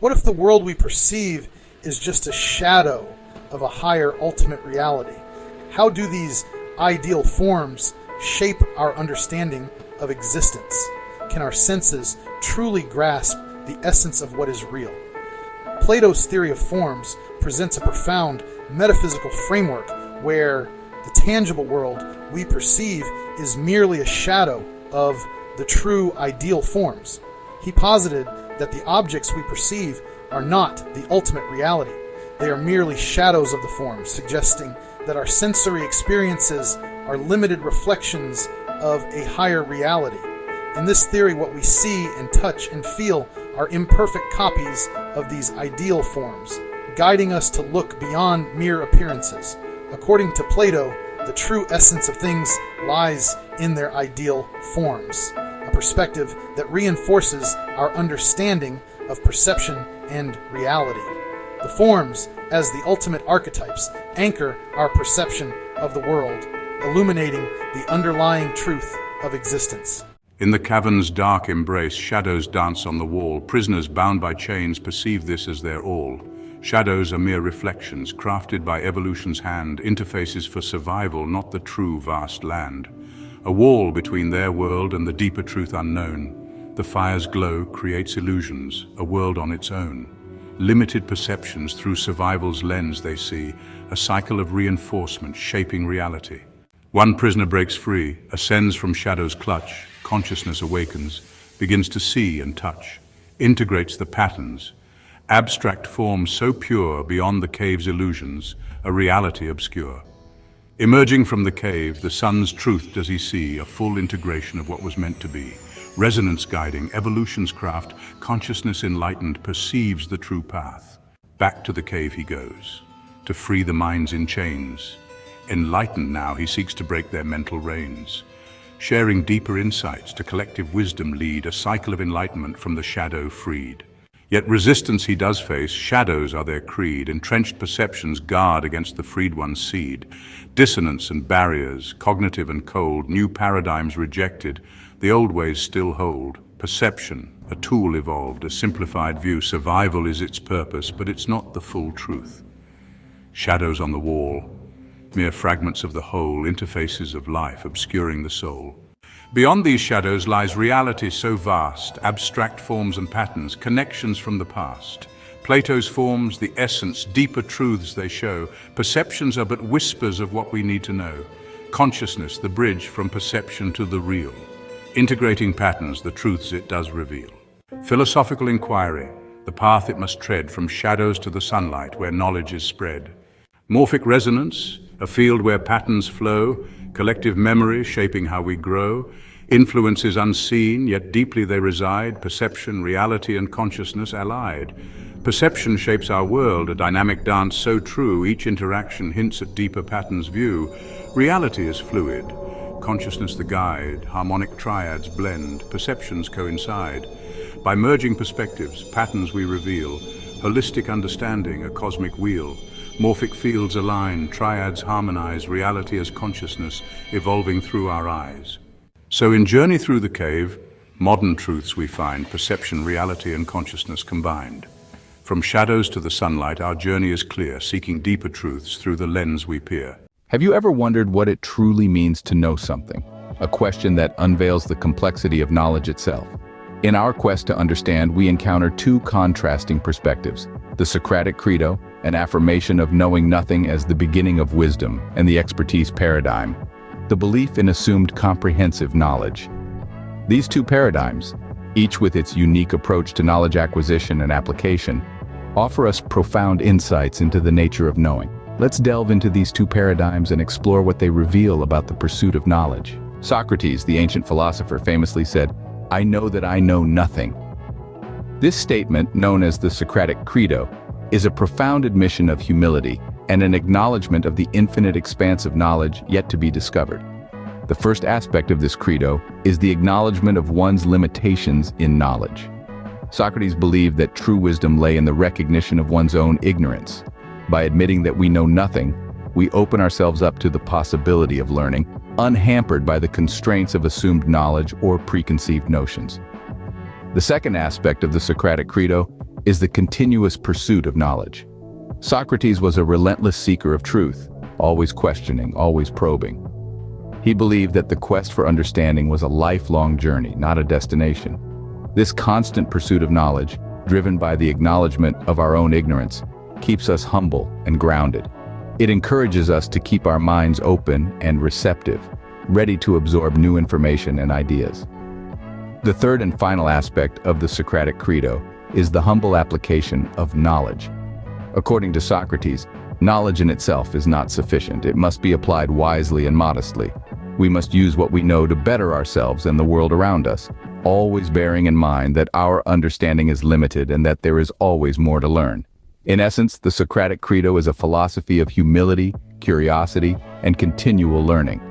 What if the world we perceive is just a shadow of a higher ultimate reality? How do these ideal forms shape our understanding of existence? Can our senses truly grasp the essence of what is real? Plato's theory of forms presents a profound metaphysical framework where the tangible world we perceive is merely a shadow of the true ideal forms. He posited that the objects we perceive are not the ultimate reality. They are merely shadows of the forms, suggesting that our sensory experiences are limited reflections of a higher reality. In this theory, what we see and touch and feel are imperfect copies of these ideal forms, guiding us to look beyond mere appearances. According to Plato, the true essence of things lies in their ideal forms, a perspective that reinforces our understanding of perception and reality. The forms, as the ultimate archetypes, anchor our perception of the world, illuminating the underlying truth of existence. In the cavern's dark embrace, shadows dance on the wall. Prisoners bound by chains perceive this as their all. Shadows are mere reflections, crafted by evolution's hand, interfaces for survival, not the true vast land. A wall between their world and the deeper truth unknown. The fire's glow creates illusions, a world on its own. Limited perceptions through survival's lens they see, a cycle of reinforcement shaping reality. One prisoner breaks free, ascends from shadow's clutch, consciousness awakens, begins to see and touch, integrates the patterns, abstract forms so pure beyond the cave's illusions, a reality obscure. Emerging from the cave, the sun's truth does he see, a full integration of what was meant to be. Resonance guiding, evolution's craft, consciousness enlightened, perceives the true path. Back to the cave he goes, to free the minds in chains. Enlightened now, he seeks to break their mental reins. Sharing deeper insights to collective wisdom lead, a cycle of enlightenment from the shadow freed. Yet resistance he does face, shadows are their creed, entrenched perceptions guard against the freed one's seed. Dissonance and barriers, cognitive and cold, new paradigms rejected, the old ways still hold. Perception, a tool evolved, a simplified view, survival is its purpose, but it's not the full truth. Shadows on the wall, mere fragments of the whole, interfaces of life obscuring the soul. Beyond these shadows lies reality so vast, abstract forms and patterns, connections from the past. Plato's forms, the essence, deeper truths they show. Perceptions are but whispers of what we need to know. Consciousness, the bridge from perception to the real. Integrating patterns, the truths it does reveal. Philosophical inquiry, the path it must tread from shadows to the sunlight where knowledge is spread. Morphic resonance, a field where patterns flow, collective memory shaping how we grow. Influences unseen, yet deeply they reside, perception, reality and consciousness allied. Perception shapes our world, a dynamic dance so true, each interaction hints at deeper patterns view. Reality is fluid, consciousness the guide, harmonic triads blend, perceptions coincide. By merging perspectives, patterns we reveal, holistic understanding, a cosmic wheel. Morphic fields align, triads harmonize, reality as consciousness evolving through our eyes. So in Journey Through the Cave, modern truths we find, perception, reality and consciousness combined. From shadows to the sunlight, our journey is clear, seeking deeper truths through the lens we peer. Have you ever wondered what it truly means to know something? A question that unveils the complexity of knowledge itself. In our quest to understand, we encounter two contrasting perspectives: the Socratic credo, an affirmation of knowing nothing as the beginning of wisdom, and the expertise paradigm, the belief in assumed comprehensive knowledge. These two paradigms, each with its unique approach to knowledge acquisition and application, offer us profound insights into the nature of knowing. Let's delve into these two paradigms and explore what they reveal about the pursuit of knowledge. Socrates, the ancient philosopher, famously said, "I know that I know nothing." This statement, known as the Socratic credo, is a profound admission of humility and an acknowledgement of the infinite expanse of knowledge yet to be discovered. The first aspect of this credo is the acknowledgement of one's limitations in knowledge. Socrates believed that true wisdom lay in the recognition of one's own ignorance. By admitting that we know nothing, we open ourselves up to the possibility of learning, unhampered by the constraints of assumed knowledge or preconceived notions. The second aspect of the Socratic credo is the continuous pursuit of knowledge. Socrates was a relentless seeker of truth, always questioning, always probing. He believed that the quest for understanding was a lifelong journey, not a destination. This constant pursuit of knowledge, driven by the acknowledgement of our own ignorance, keeps us humble and grounded. It encourages us to keep our minds open and receptive, ready to absorb new information and ideas. The third and final aspect of the Socratic credo is the humble application of knowledge. According to Socrates, knowledge in itself is not sufficient. It must be applied wisely and modestly. We must use what we know to better ourselves and the world around us, always bearing in mind that our understanding is limited and that there is always more to learn. In essence, the Socratic credo is a philosophy of humility, curiosity, and continual learning.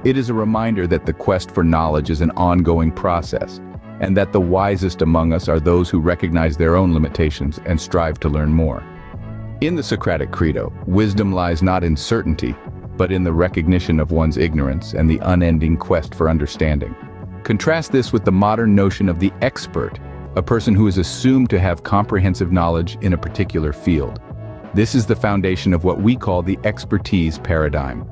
It is a reminder that the quest for knowledge is an ongoing process, and that the wisest among us are those who recognize their own limitations and strive to learn more. In the Socratic credo, wisdom lies not in certainty, but in the recognition of one's ignorance and the unending quest for understanding. Contrast this with the modern notion of the expert, a person who is assumed to have comprehensive knowledge in a particular field. This is the foundation of what we call the expertise paradigm.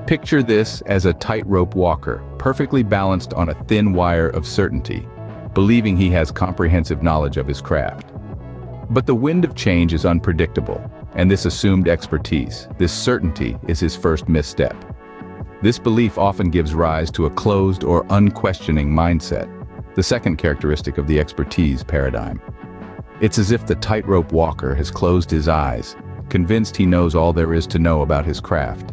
Picture this as a tightrope walker, perfectly balanced on a thin wire of certainty, believing he has comprehensive knowledge of his craft. But the wind of change is unpredictable, and this assumed expertise, this certainty, is his first misstep. This belief often gives rise to a closed or unquestioning mindset, the second characteristic of the expertise paradigm. It's as if the tightrope walker has closed his eyes, convinced he knows all there is to know about his craft.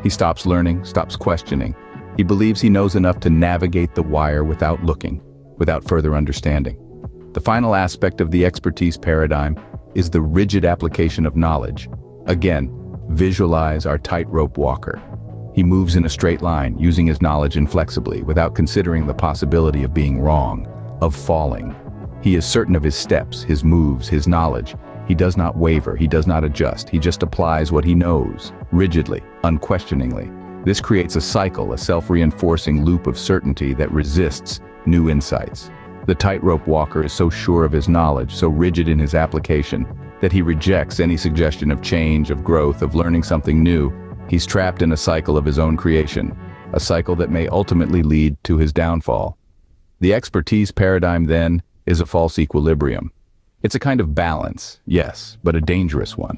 He stops learning, stops questioning. He believes he knows enough to navigate the wire without looking, without further understanding. The final aspect of the expertise paradigm is the rigid application of knowledge. Again, visualize our tightrope walker. He moves in a straight line, using his knowledge inflexibly, without considering the possibility of being wrong, of falling. He is certain of his steps, his moves, his knowledge. He does not waver, he does not adjust, he just applies what he knows, rigidly, unquestioningly. This creates a cycle, a self-reinforcing loop of certainty that resists new insights. The tightrope walker is so sure of his knowledge, so rigid in his application, that he rejects any suggestion of change, of growth, of learning something new. He's trapped in a cycle of his own creation, a cycle that may ultimately lead to his downfall. The expertise paradigm, then, is a false equilibrium. It's a kind of balance, yes, but a dangerous one.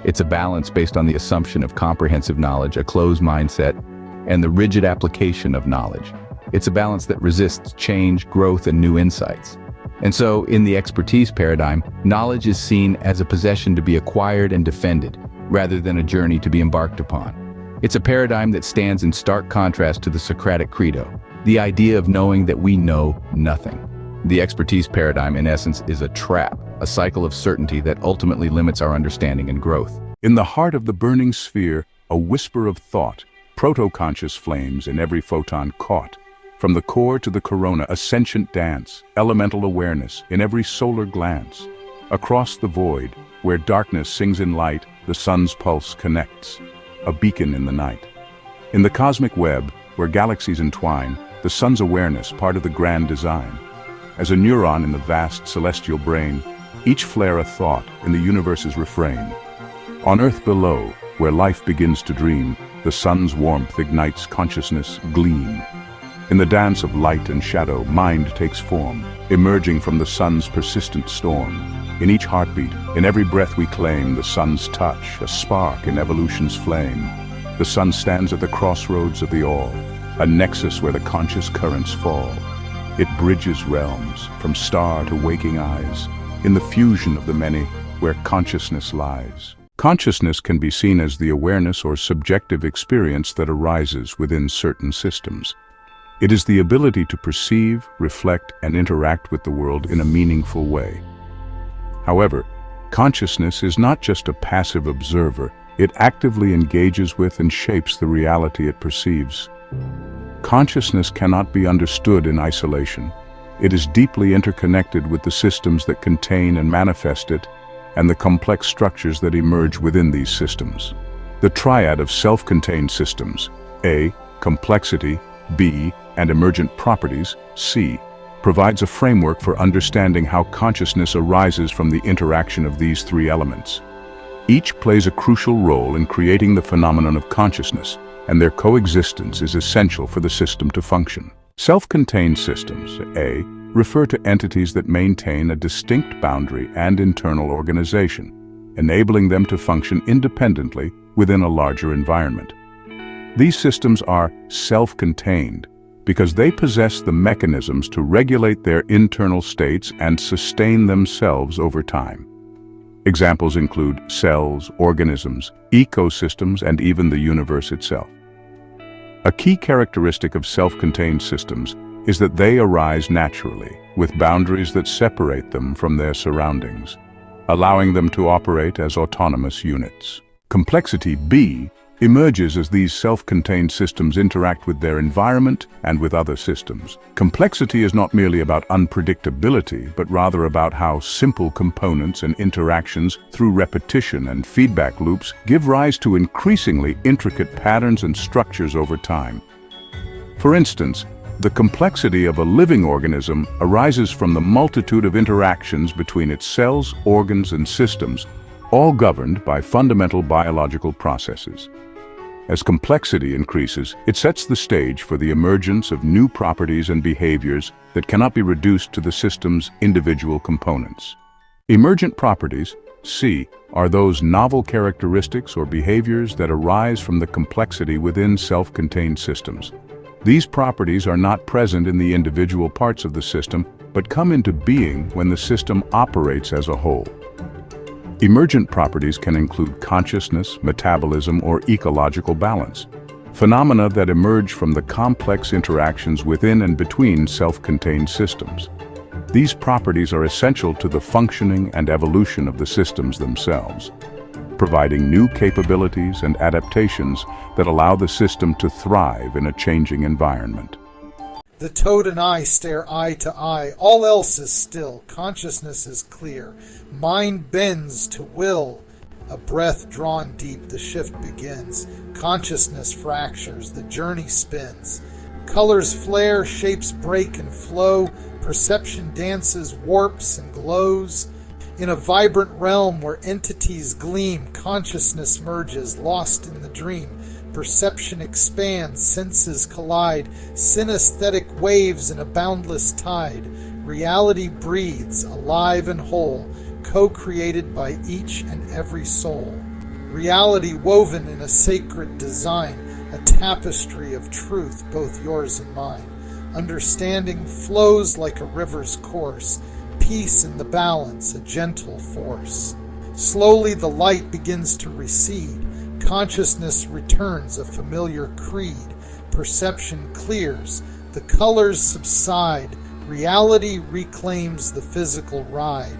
It's a balance based on the assumption of comprehensive knowledge, a closed mindset, and the rigid application of knowledge. It's a balance that resists change, growth, and new insights. And so, in the expertise paradigm, knowledge is seen as a possession to be acquired and defended, rather than a journey to be embarked upon. It's a paradigm that stands in stark contrast to the Socratic credo, the idea of knowing that we know nothing. The expertise paradigm, in essence, is a trap, a cycle of certainty that ultimately limits our understanding and growth. In the heart of the burning sphere, a whisper of thought, proto-conscious flames in every photon caught. From the core to the corona, a sentient dance, elemental awareness in every solar glance. Across the void, where darkness sings in light, the sun's pulse connects, a beacon in the night. In the cosmic web, where galaxies entwine, the sun's awareness, part of the grand design. As a neuron in the vast celestial brain, each flare a thought in the universe's refrain. On Earth below, where life begins to dream, the sun's warmth ignites consciousness gleam. In the dance of light and shadow, mind takes form, emerging from the sun's persistent storm. In each heartbeat, in every breath we claim the sun's touch, a spark in evolution's flame. The sun stands at the crossroads of the all, a nexus where the conscious currents fall. It bridges realms, from star to waking eyes, in the fusion of the many, where consciousness lies. Consciousness can be seen as the awareness or subjective experience that arises within certain systems. It is the ability to perceive, reflect, and interact with the world in a meaningful way. However, consciousness is not just a passive observer. It actively engages with and shapes the reality it perceives. Consciousness cannot be understood in isolation. It is deeply interconnected with the systems that contain and manifest it, and the complex structures that emerge within these systems. The triad of self-contained systems, A, complexity, B, and emergent properties, C, provides a framework for understanding how consciousness arises from the interaction of these three elements. Each plays a crucial role in creating the phenomenon of consciousness, and their coexistence is essential for the system to function. Self-contained systems, A, refer to entities that maintain a distinct boundary and internal organization, enabling them to function independently within a larger environment. These systems are self-contained because they possess the mechanisms to regulate their internal states and sustain themselves over time. Examples include cells, organisms, ecosystems, and even the universe itself. A key characteristic of self-contained systems is that they arise naturally, with boundaries that separate them from their surroundings, allowing them to operate as autonomous units. Complexity, B, emerges as these self-contained systems interact with their environment and with other systems. Complexity is not merely about unpredictability, but rather about how simple components and interactions through repetition and feedback loops give rise to increasingly intricate patterns and structures over time. For instance, the complexity of a living organism arises from the multitude of interactions between its cells, organs, and systems, all governed by fundamental biological processes. As complexity increases, it sets the stage for the emergence of new properties and behaviors that cannot be reduced to the system's individual components. Emergent properties, C, are those novel characteristics or behaviors that arise from the complexity within self-contained systems. These properties are not present in the individual parts of the system, but come into being when the system operates as a whole. Emergent properties can include consciousness, metabolism, or ecological balance, phenomena that emerge from the complex interactions within and between self-contained systems. These properties are essential to the functioning and evolution of the systems themselves, providing new capabilities and adaptations that allow the system to thrive in a changing environment. The toad and I stare eye to eye. All else is still. Consciousness is clear. Mind bends to will. A breath drawn deep, the shift begins. Consciousness fractures. The journey spins. Colors flare, shapes break and flow. Perception dances, warps and glows. In a vibrant realm where entities gleam, consciousness merges, lost in the dream. Perception expands, senses collide, synesthetic waves in a boundless tide. Reality breathes, alive and whole, co-created by each and every soul. Reality woven in a sacred design, a tapestry of truth, both yours and mine. Understanding flows like a river's course, peace in the balance, a gentle force. Slowly the light begins to recede. Consciousness returns, a familiar creed. Perception clears, the colors subside. Reality reclaims the physical ride.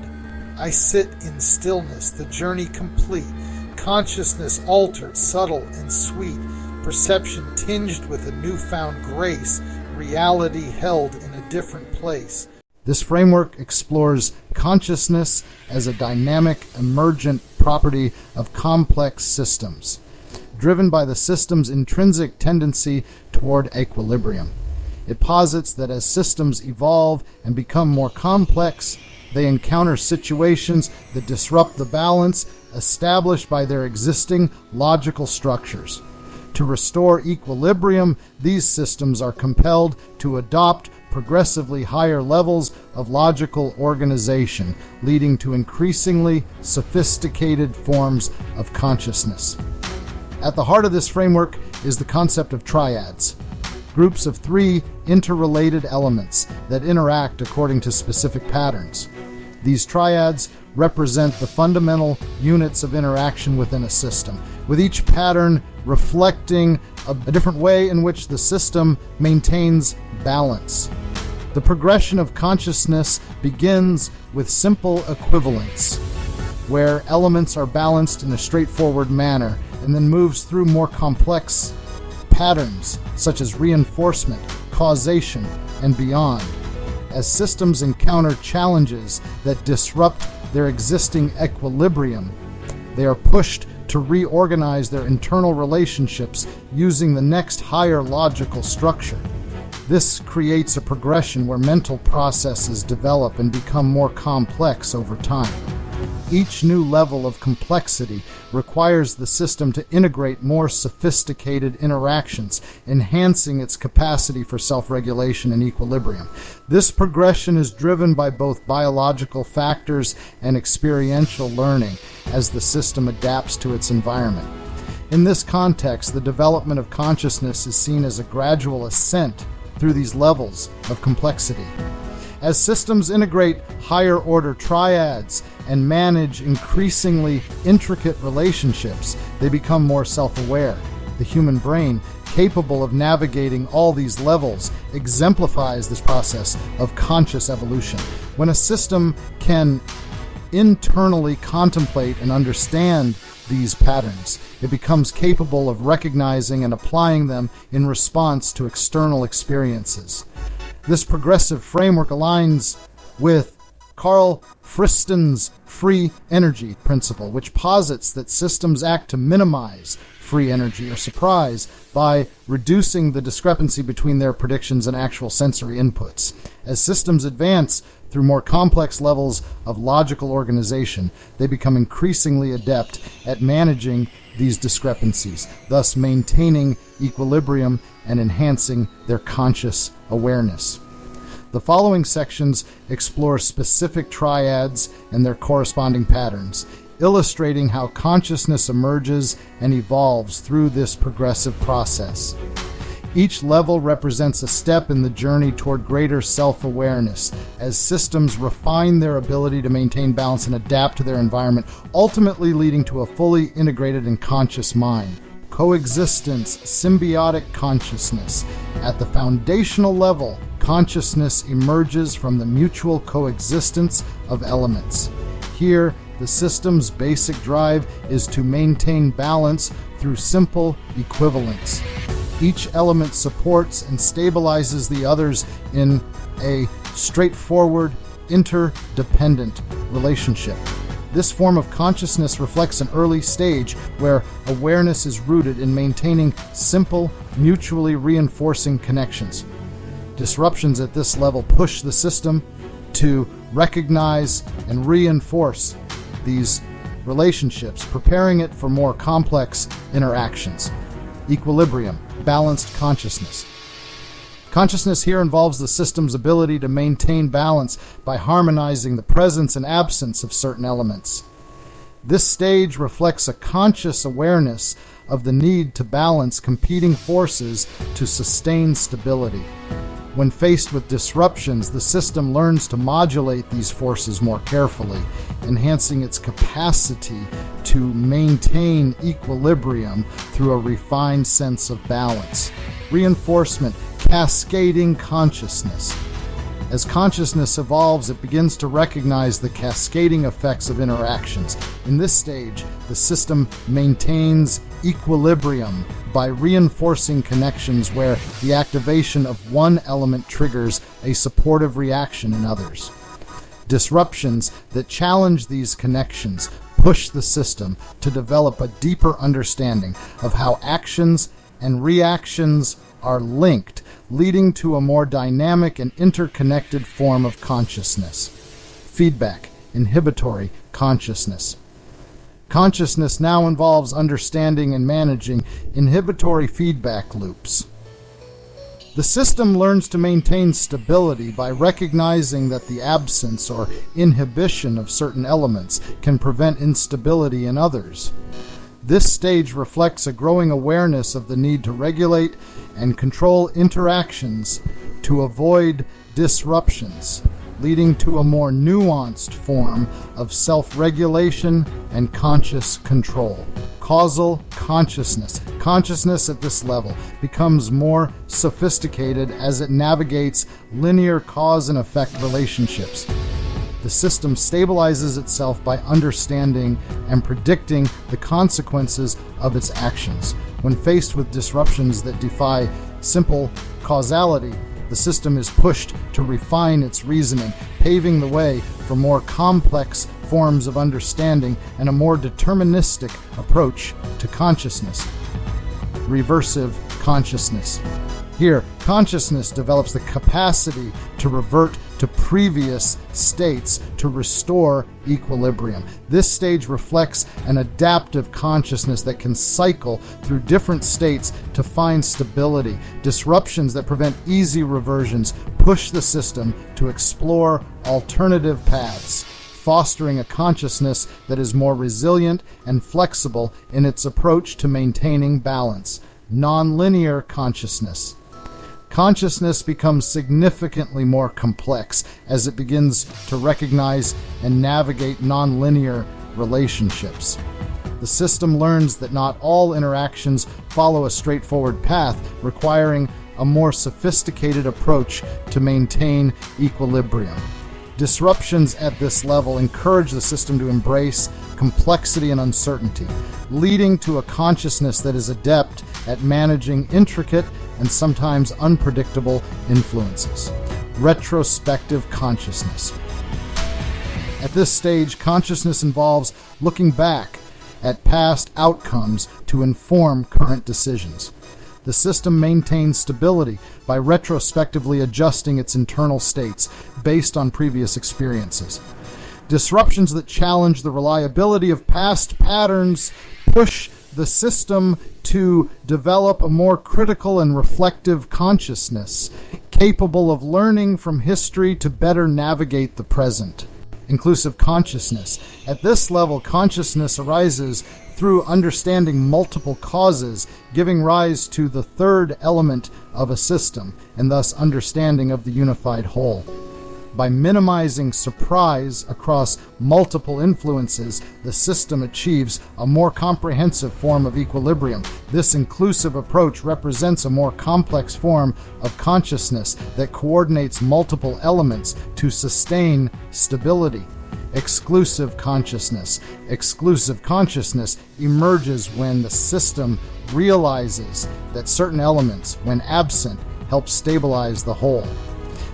I sit in stillness, the journey complete. Consciousness altered, subtle and sweet. Perception tinged with a newfound grace. Reality held in a different place. This framework explores consciousness as a dynamic, emergent property of complex systems, driven by the system's intrinsic tendency toward equilibrium. It posits that as systems evolve and become more complex, they encounter situations that disrupt the balance established by their existing logical structures. To restore equilibrium, these systems are compelled to adopt progressively higher levels of logical organization, leading to increasingly sophisticated forms of consciousness. At the heart of this framework is the concept of triads, groups of three interrelated elements that interact according to specific patterns. These triads represent the fundamental units of interaction within a system, with each pattern reflecting a different way in which the system maintains balance. The progression of consciousness begins with simple equivalence, where elements are balanced in a straightforward manner, and then moves through more complex patterns such as reinforcement, causation, and beyond. As systems encounter challenges that disrupt their existing equilibrium, they are pushed to reorganize their internal relationships using the next higher logical structure. This creates a progression where mental processes develop and become more complex over time. Each new level of complexity requires the system to integrate more sophisticated interactions, enhancing its capacity for self-regulation and equilibrium. This progression is driven by both biological factors and experiential learning as the system adapts to its environment. In this context, the development of consciousness is seen as a gradual ascent through these levels of complexity. As systems integrate higher-order triads and manage increasingly intricate relationships, they become more self-aware. The human brain, capable of navigating all these levels, exemplifies this process of conscious evolution. When a system can internally contemplate and understand these patterns, it becomes capable of recognizing and applying them in response to external experiences. This progressive framework aligns with Carl Friston's free energy principle, which posits that systems act to minimize free energy or surprise by reducing the discrepancy between their predictions and actual sensory inputs. As systems advance through more complex levels of logical organization, they become increasingly adept at managing these discrepancies, thus maintaining equilibrium and enhancing their conscious awareness. The following sections explore specific triads and their corresponding patterns, illustrating how consciousness emerges and evolves through this progressive process. Each level represents a step in the journey toward greater self-awareness, as systems refine their ability to maintain balance and adapt to their environment, ultimately leading to a fully integrated and conscious mind. Coexistence, symbiotic consciousness. At the foundational level, consciousness emerges from the mutual coexistence of elements. Here, the system's basic drive is to maintain balance through simple equivalence. Each element supports and stabilizes the others in a straightforward, interdependent relationship. This form of consciousness reflects an early stage where awareness is rooted in maintaining simple, mutually reinforcing connections. Disruptions at this level push the system to recognize and reinforce these relationships, preparing it for more complex interactions. Equilibrium, balanced consciousness. Consciousness here involves the system's ability to maintain balance by harmonizing the presence and absence of certain elements. This stage reflects a conscious awareness of the need to balance competing forces to sustain stability. When faced with disruptions, the system learns to modulate these forces more carefully, enhancing its capacity to maintain equilibrium through a refined sense of balance. Reinforcement, cascading consciousness. As consciousness evolves, it begins to recognize the cascading effects of interactions. In this stage, the system maintains equilibrium by reinforcing connections where the activation of one element triggers a supportive reaction in others. Disruptions that challenge these connections push the system to develop a deeper understanding of how actions and reactions are linked, leading to a more dynamic and interconnected form of consciousness. Feedback, inhibitory consciousness. Consciousness now involves understanding and managing inhibitory feedback loops. The system learns to maintain stability by recognizing that the absence or inhibition of certain elements can prevent instability in others. This stage reflects a growing awareness of the need to regulate and control interactions to avoid disruptions, leading to a more nuanced form of self-regulation and conscious control. Causal consciousness. Consciousness at this level becomes more sophisticated as it navigates linear cause and effect relationships. The system stabilizes itself by understanding and predicting the consequences of its actions. When faced with disruptions that defy simple causality, the system is pushed to refine its reasoning, paving the way for more complex forms of understanding and a more deterministic approach to consciousness. Reversive consciousness. Here, consciousness develops the capacity to revert to previous states to restore equilibrium. This stage reflects an adaptive consciousness that can cycle through different states to find stability. Disruptions that prevent easy reversions push the system to explore alternative paths, fostering a consciousness that is more resilient and flexible in its approach to maintaining balance. Nonlinear consciousness. Consciousness becomes significantly more complex as it begins to recognize and navigate nonlinear relationships. The system learns that not all interactions follow a straightforward path, requiring a more sophisticated approach to maintain equilibrium. Disruptions at this level encourage the system to embrace complexity and uncertainty, leading to a consciousness that is adept at managing intricate and sometimes unpredictable influences. Retrospective consciousness. At this stage, consciousness involves looking back at past outcomes to inform current decisions. The system maintains stability by retrospectively adjusting its internal states based on previous experiences. Disruptions that challenge the reliability of past patterns push the system to develop a more critical and reflective consciousness, capable of learning from history to better navigate the present. Inclusive consciousness. At this level, consciousness arises through understanding multiple causes, giving rise to the third element of a system, and thus understanding of the unified whole. By minimizing surprise across multiple influences, the system achieves a more comprehensive form of equilibrium. This inclusive approach represents a more complex form of consciousness that coordinates multiple elements to sustain stability. Exclusive consciousness. Exclusive consciousness emerges when the system realizes that certain elements, when absent, help stabilize the whole.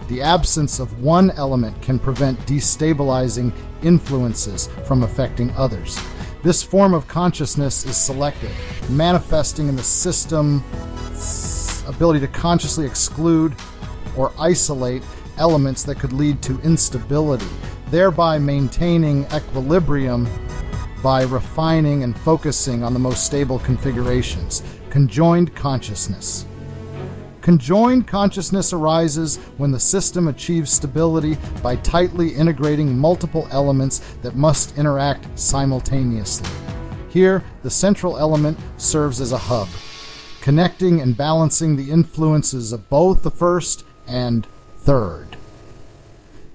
The absence of one element can prevent destabilizing influences from affecting others. This form of consciousness is selective, manifesting in the system's ability to consciously exclude or isolate elements that could lead to instability, thereby maintaining equilibrium by refining and focusing on the most stable configurations. Conjoined consciousness. Conjoined consciousness arises when the system achieves stability by tightly integrating multiple elements that must interact simultaneously. Here, the central element serves as a hub, connecting and balancing the influences of both the first and third.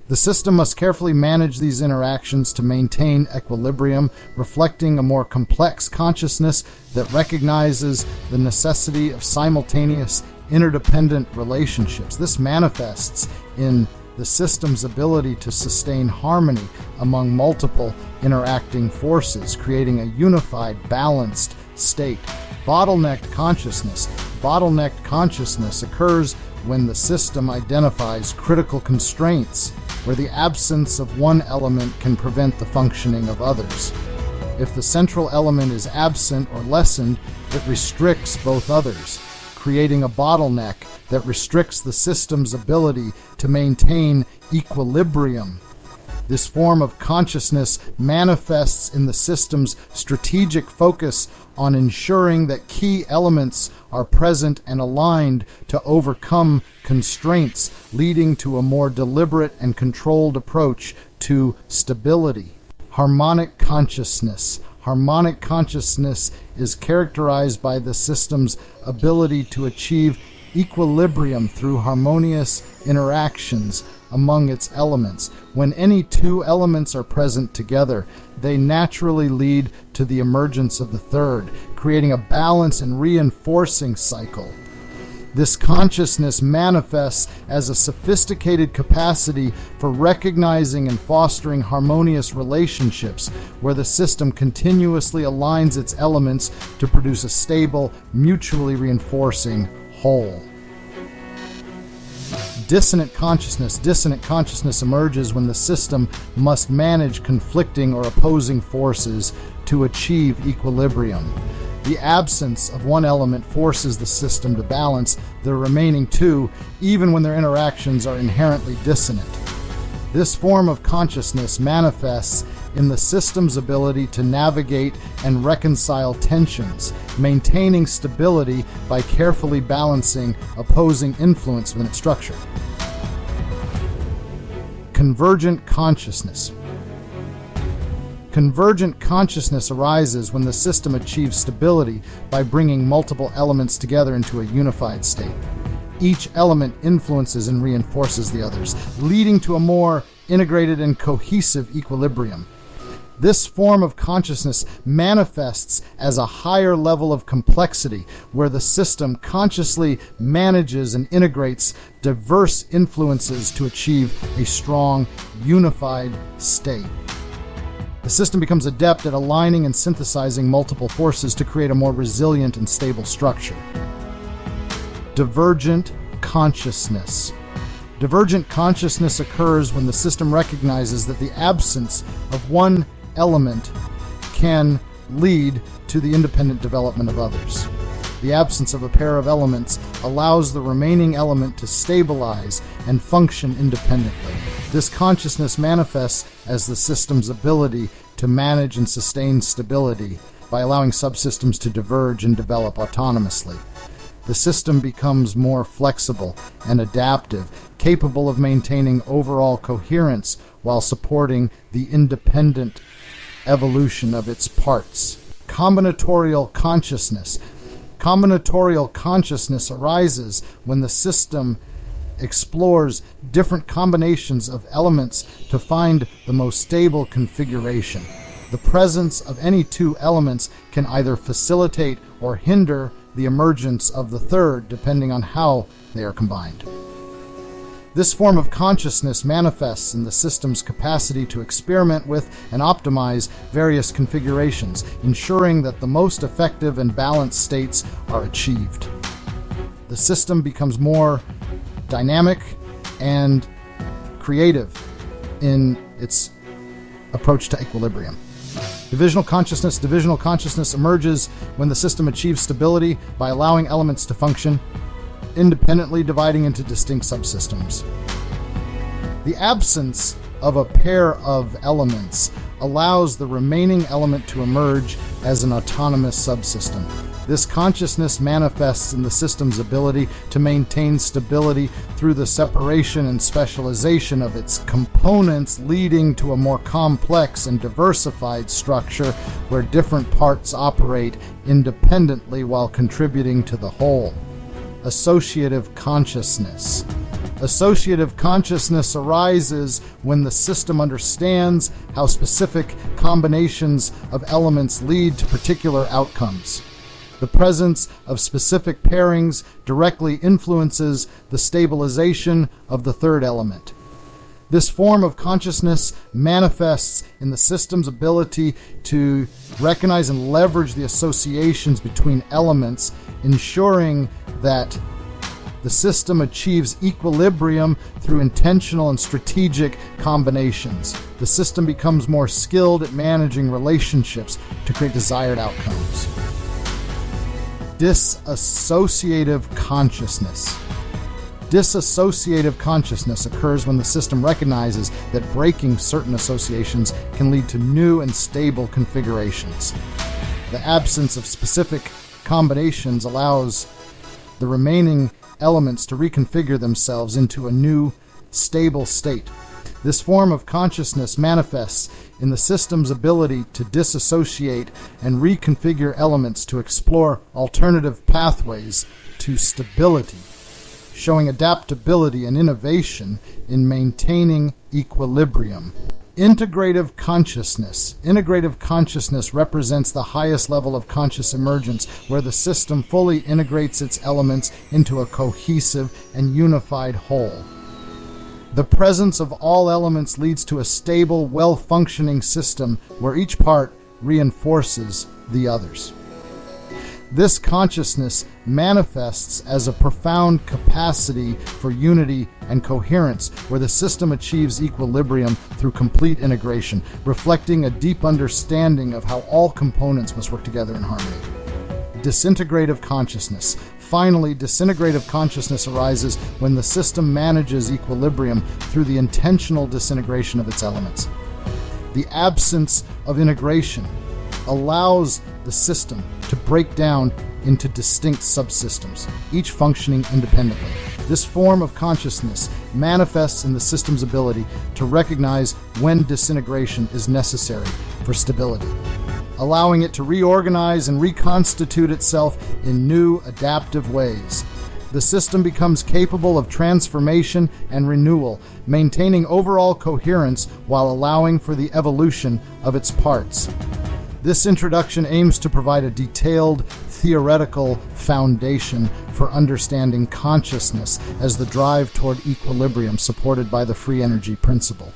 The system must carefully manage these interactions to maintain equilibrium, reflecting a more complex consciousness that recognizes the necessity of simultaneous interdependent relationships. This manifests in the system's ability to sustain harmony among multiple interacting forces, creating a unified, balanced state. Bottlenecked consciousness. Bottlenecked consciousness occurs when the system identifies critical constraints, where the absence of one element can prevent the functioning of others. If the central element is absent or lessened, it restricts both others, creating a bottleneck that restricts the system's ability to maintain equilibrium. This form of consciousness manifests in the system's strategic focus on ensuring that key elements are present and aligned to overcome constraints, leading to a more deliberate and controlled approach to stability. Harmonic consciousness. Harmonic consciousness is characterized by the system's ability to achieve equilibrium through harmonious interactions among its elements. When any two elements are present together, they naturally lead to the emergence of the third, creating a balance and reinforcing cycle. This consciousness manifests as a sophisticated capacity for recognizing and fostering harmonious relationships, where the system continuously aligns its elements to produce a stable, mutually reinforcing whole. Dissonant consciousness. Dissonant consciousness emerges when the system must manage conflicting or opposing forces to achieve equilibrium. The absence of one element forces the system to balance the remaining two, even when their interactions are inherently dissonant. This form of consciousness manifests in the system's ability to navigate and reconcile tensions, maintaining stability by carefully balancing opposing influence within its structure. Convergent consciousness. Convergent consciousness arises when the system achieves stability by bringing multiple elements together into a unified state. Each element influences and reinforces the others, leading to a more integrated and cohesive equilibrium. This form of consciousness manifests as a higher level of complexity, where the system consciously manages and integrates diverse influences to achieve a strong, unified state. The system becomes adept at aligning and synthesizing multiple forces to create a more resilient and stable structure. Divergent consciousness. Divergent consciousness occurs when the system recognizes that the absence of one element can lead to the independent development of others. The absence of a pair of elements allows the remaining element to stabilize and function independently. This consciousness manifests as the system's ability to manage and sustain stability by allowing subsystems to diverge and develop autonomously. The system becomes more flexible and adaptive, capable of maintaining overall coherence while supporting the independent evolution of its parts. Combinatorial consciousness. Combinatorial consciousness arises when the system explores different combinations of elements to find the most stable configuration. The presence of any two elements can either facilitate or hinder the emergence of the third, depending on how they are combined. This form of consciousness manifests in the system's capacity to experiment with and optimize various configurations, ensuring that the most effective and balanced states are achieved. The system becomes more dynamic and creative in its approach to equilibrium. Divisional consciousness emerges when the system achieves stability by allowing elements to function independently, dividing into distinct subsystems. The absence of a pair of elements allows the remaining element to emerge as an autonomous subsystem. This consciousness manifests in the system's ability to maintain stability through the separation and specialization of its components, leading to a more complex and diversified structure where different parts operate independently while contributing to the whole. Associative consciousness. Associative consciousness arises when the system understands how specific combinations of elements lead to particular outcomes. The presence of specific pairings directly influences the stabilization of the third element. This form of consciousness manifests in the system's ability to recognize and leverage the associations between elements, ensuring that the system achieves equilibrium through intentional and strategic combinations. The system becomes more skilled at managing relationships to create desired outcomes. Disassociative consciousness. Disassociative consciousness occurs when the system recognizes that breaking certain associations can lead to new and stable configurations. The absence of specific combinations allows the remaining elements to reconfigure themselves into a new, stable state. This form of consciousness manifests in the system's ability to disassociate and reconfigure elements to explore alternative pathways to stability, showing adaptability and innovation in maintaining equilibrium. Integrative consciousness. Integrative consciousness represents the highest level of conscious emergence, where the system fully integrates its elements into a cohesive and unified whole. The presence of all elements leads to a stable, well-functioning system where each part reinforces the others. This consciousness manifests as a profound capacity for unity and coherence, where the system achieves equilibrium through complete integration, reflecting a deep understanding of how all components must work together in harmony. disintegrative consciousness. Finally, disintegrative consciousness arises when the system manages equilibrium through the intentional disintegration of its elements. The absence of integration allows the system to break down into distinct subsystems, each functioning independently. This form of consciousness manifests in the system's ability to recognize when disintegration is necessary for stability, allowing it to reorganize and reconstitute itself in new, adaptive ways. The system becomes capable of transformation and renewal, maintaining overall coherence while allowing for the evolution of its parts. This introduction aims to provide a detailed, theoretical foundation for understanding consciousness as the drive toward equilibrium supported by the free energy principle.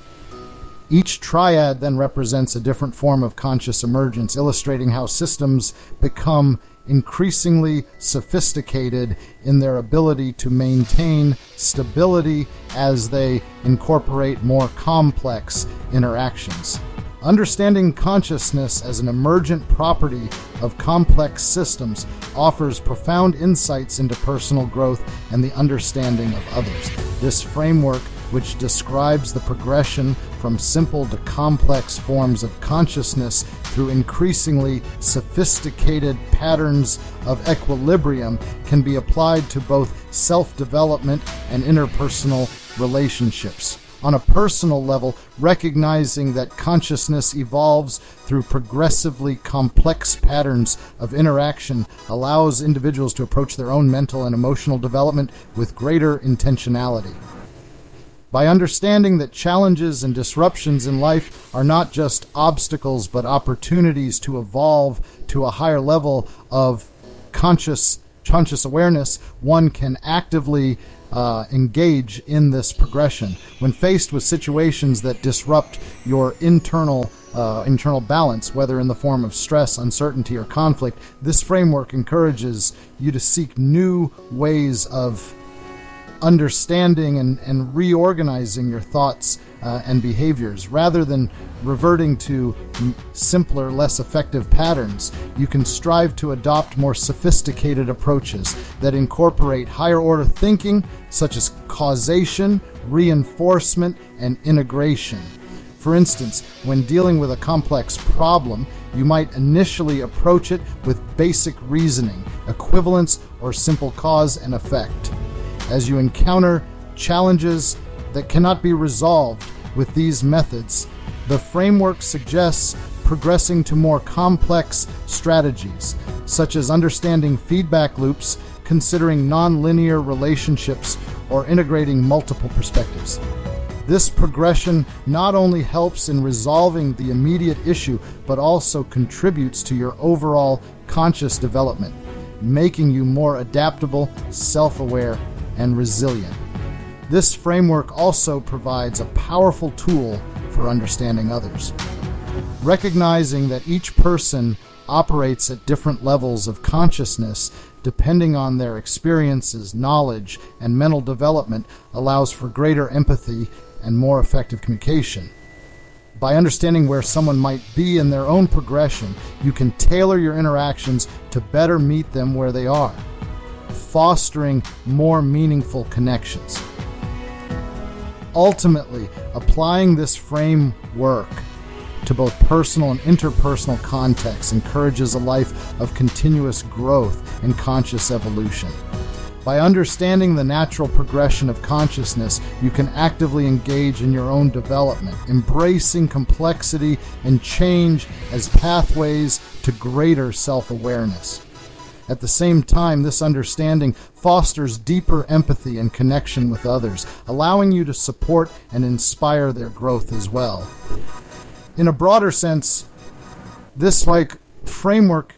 Each triad then represents a different form of conscious emergence, illustrating how systems become increasingly sophisticated in their ability to maintain stability as they incorporate more complex interactions. Understanding consciousness as an emergent property of complex systems offers profound insights into personal growth and the understanding of others. This framework, which describes the progression from simple to complex forms of consciousness through increasingly sophisticated patterns of equilibrium, can be applied to both self-development and interpersonal relationships. On a personal level, recognizing that consciousness evolves through progressively complex patterns of interaction allows individuals to approach their own mental and emotional development with greater intentionality. By understanding that challenges and disruptions in life are not just obstacles but opportunities to evolve to a higher level of conscious awareness, one can actively engage in this progression. When faced with situations that disrupt your internal balance, whether in the form of stress, uncertainty, or conflict, this framework encourages you to seek new ways of understanding and reorganizing your thoughts and behaviors. Rather than reverting to simpler, less effective patterns, you can strive to adopt more sophisticated approaches that incorporate higher order thinking, such as causation, reinforcement, and integration. For instance, when dealing with a complex problem, you might initially approach it with basic reasoning, equivalence, or simple cause and effect. As you encounter challenges that cannot be resolved with these methods, the framework suggests progressing to more complex strategies, such as understanding feedback loops, considering non-linear relationships, or integrating multiple perspectives. This progression not only helps in resolving the immediate issue, but also contributes to your overall conscious development, making you more adaptable, self-aware, and resilient. This framework also provides a powerful tool for understanding others. Recognizing that each person operates at different levels of consciousness depending on their experiences, knowledge, and mental development allows for greater empathy and more effective communication. By understanding where someone might be in their own progression, you can tailor your interactions to better meet them where they are, fostering more meaningful connections. Ultimately, applying this framework to both personal and interpersonal contexts encourages a life of continuous growth and conscious evolution. By understanding the natural progression of consciousness, you can actively engage in your own development, embracing complexity and change as pathways to greater self-awareness. At the same time, this understanding fosters deeper empathy and connection with others, allowing you to support and inspire their growth as well. In a broader sense, this framework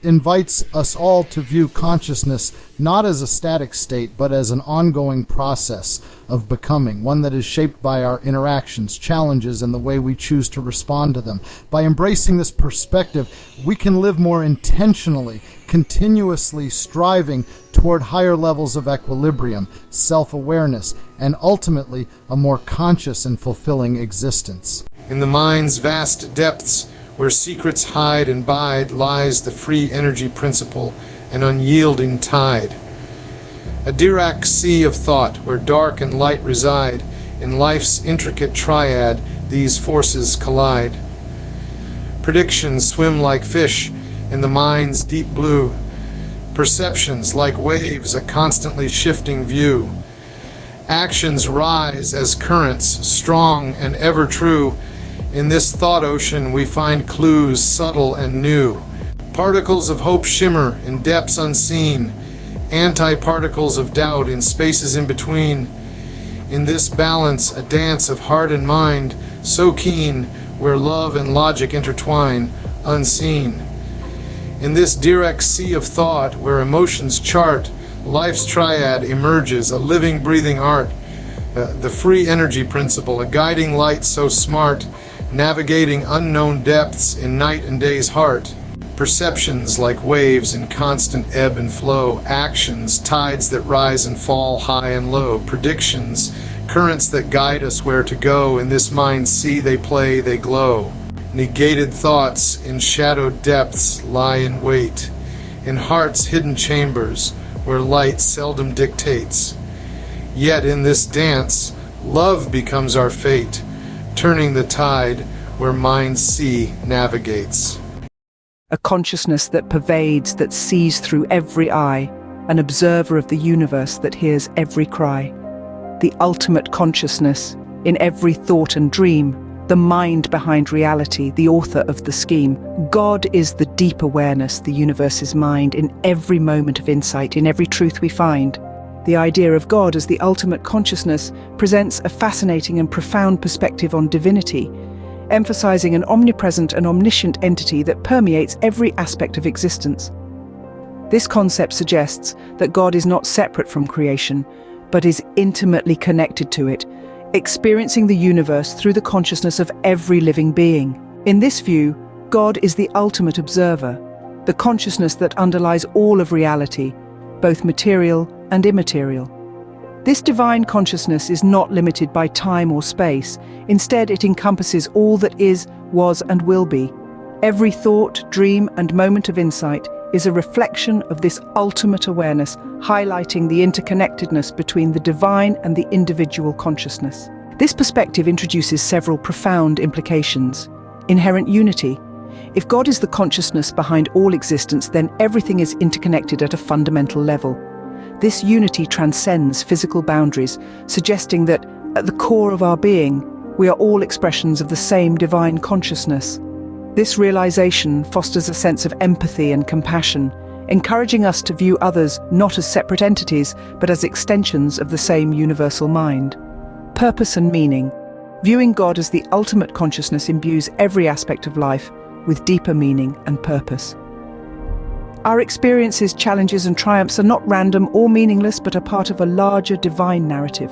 invites us all to view consciousness not as a static state, but as an ongoing process of becoming, one that is shaped by our interactions, challenges, and the way we choose to respond to them. By embracing this perspective, we can live more intentionally, continuously striving toward higher levels of equilibrium, self-awareness, and ultimately a more conscious and fulfilling existence. In the mind's vast depths, Where secrets hide and bide lies the free energy principle, an unyielding tide. A Dirac sea of thought, where dark and light reside, in life's intricate triad these forces collide. Predictions swim like fish in the mind's deep blue, perceptions like waves, a constantly shifting view. Actions rise as currents, strong and ever true. In this thought ocean we find clues subtle and new. Particles of hope shimmer in depths unseen, anti-particles of doubt in spaces in between. In this balance, a dance of heart and mind, so keen, where love and logic intertwine, unseen. In this Dirac sea of thought, where emotions chart, life's triad emerges, a living, breathing art. The free energy principle, a guiding light so smart, navigating unknown depths in night and day's heart. Perceptions like waves in constant ebb and flow, actions, tides that rise and fall high and low, predictions, currents that guide us where to go. In this mind's sea they play, they glow. Negated thoughts in shadowed depths lie in wait, in heart's hidden chambers where light seldom dictates. Yet in this dance, love becomes our fate, turning the tide where mind's sea navigates. A consciousness that pervades, that sees through every eye, an observer of the universe that hears every cry. The ultimate consciousness, in every thought and dream, the mind behind reality, the author of the scheme. God is the deep awareness, the universe's mind, in every moment of insight, in every truth we find. The idea of God as the ultimate consciousness presents a fascinating and profound perspective on divinity, emphasizing an omnipresent and omniscient entity that permeates every aspect of existence. This concept suggests that God is not separate from creation, but is intimately connected to it, experiencing the universe through the consciousness of every living being. In this view, God is the ultimate observer, the consciousness that underlies all of reality, both material and immaterial. This divine consciousness is not limited by time or space. Instead, it encompasses all that is, was, and will be. Every thought, dream, and moment of insight is a reflection of this ultimate awareness, highlighting the interconnectedness between the divine and the individual consciousness. This perspective introduces several profound implications. Inherent unity. If God is the consciousness behind all existence, then everything is interconnected at a fundamental level. This unity transcends physical boundaries, suggesting that, at the core of our being, we are all expressions of the same divine consciousness. This realization fosters a sense of empathy and compassion, encouraging us to view others not as separate entities, but as extensions of the same universal mind. Purpose and meaning. Viewing God as the ultimate consciousness imbues every aspect of life with deeper meaning and purpose. Our experiences, challenges, and triumphs are not random or meaningless, but are part of a larger divine narrative.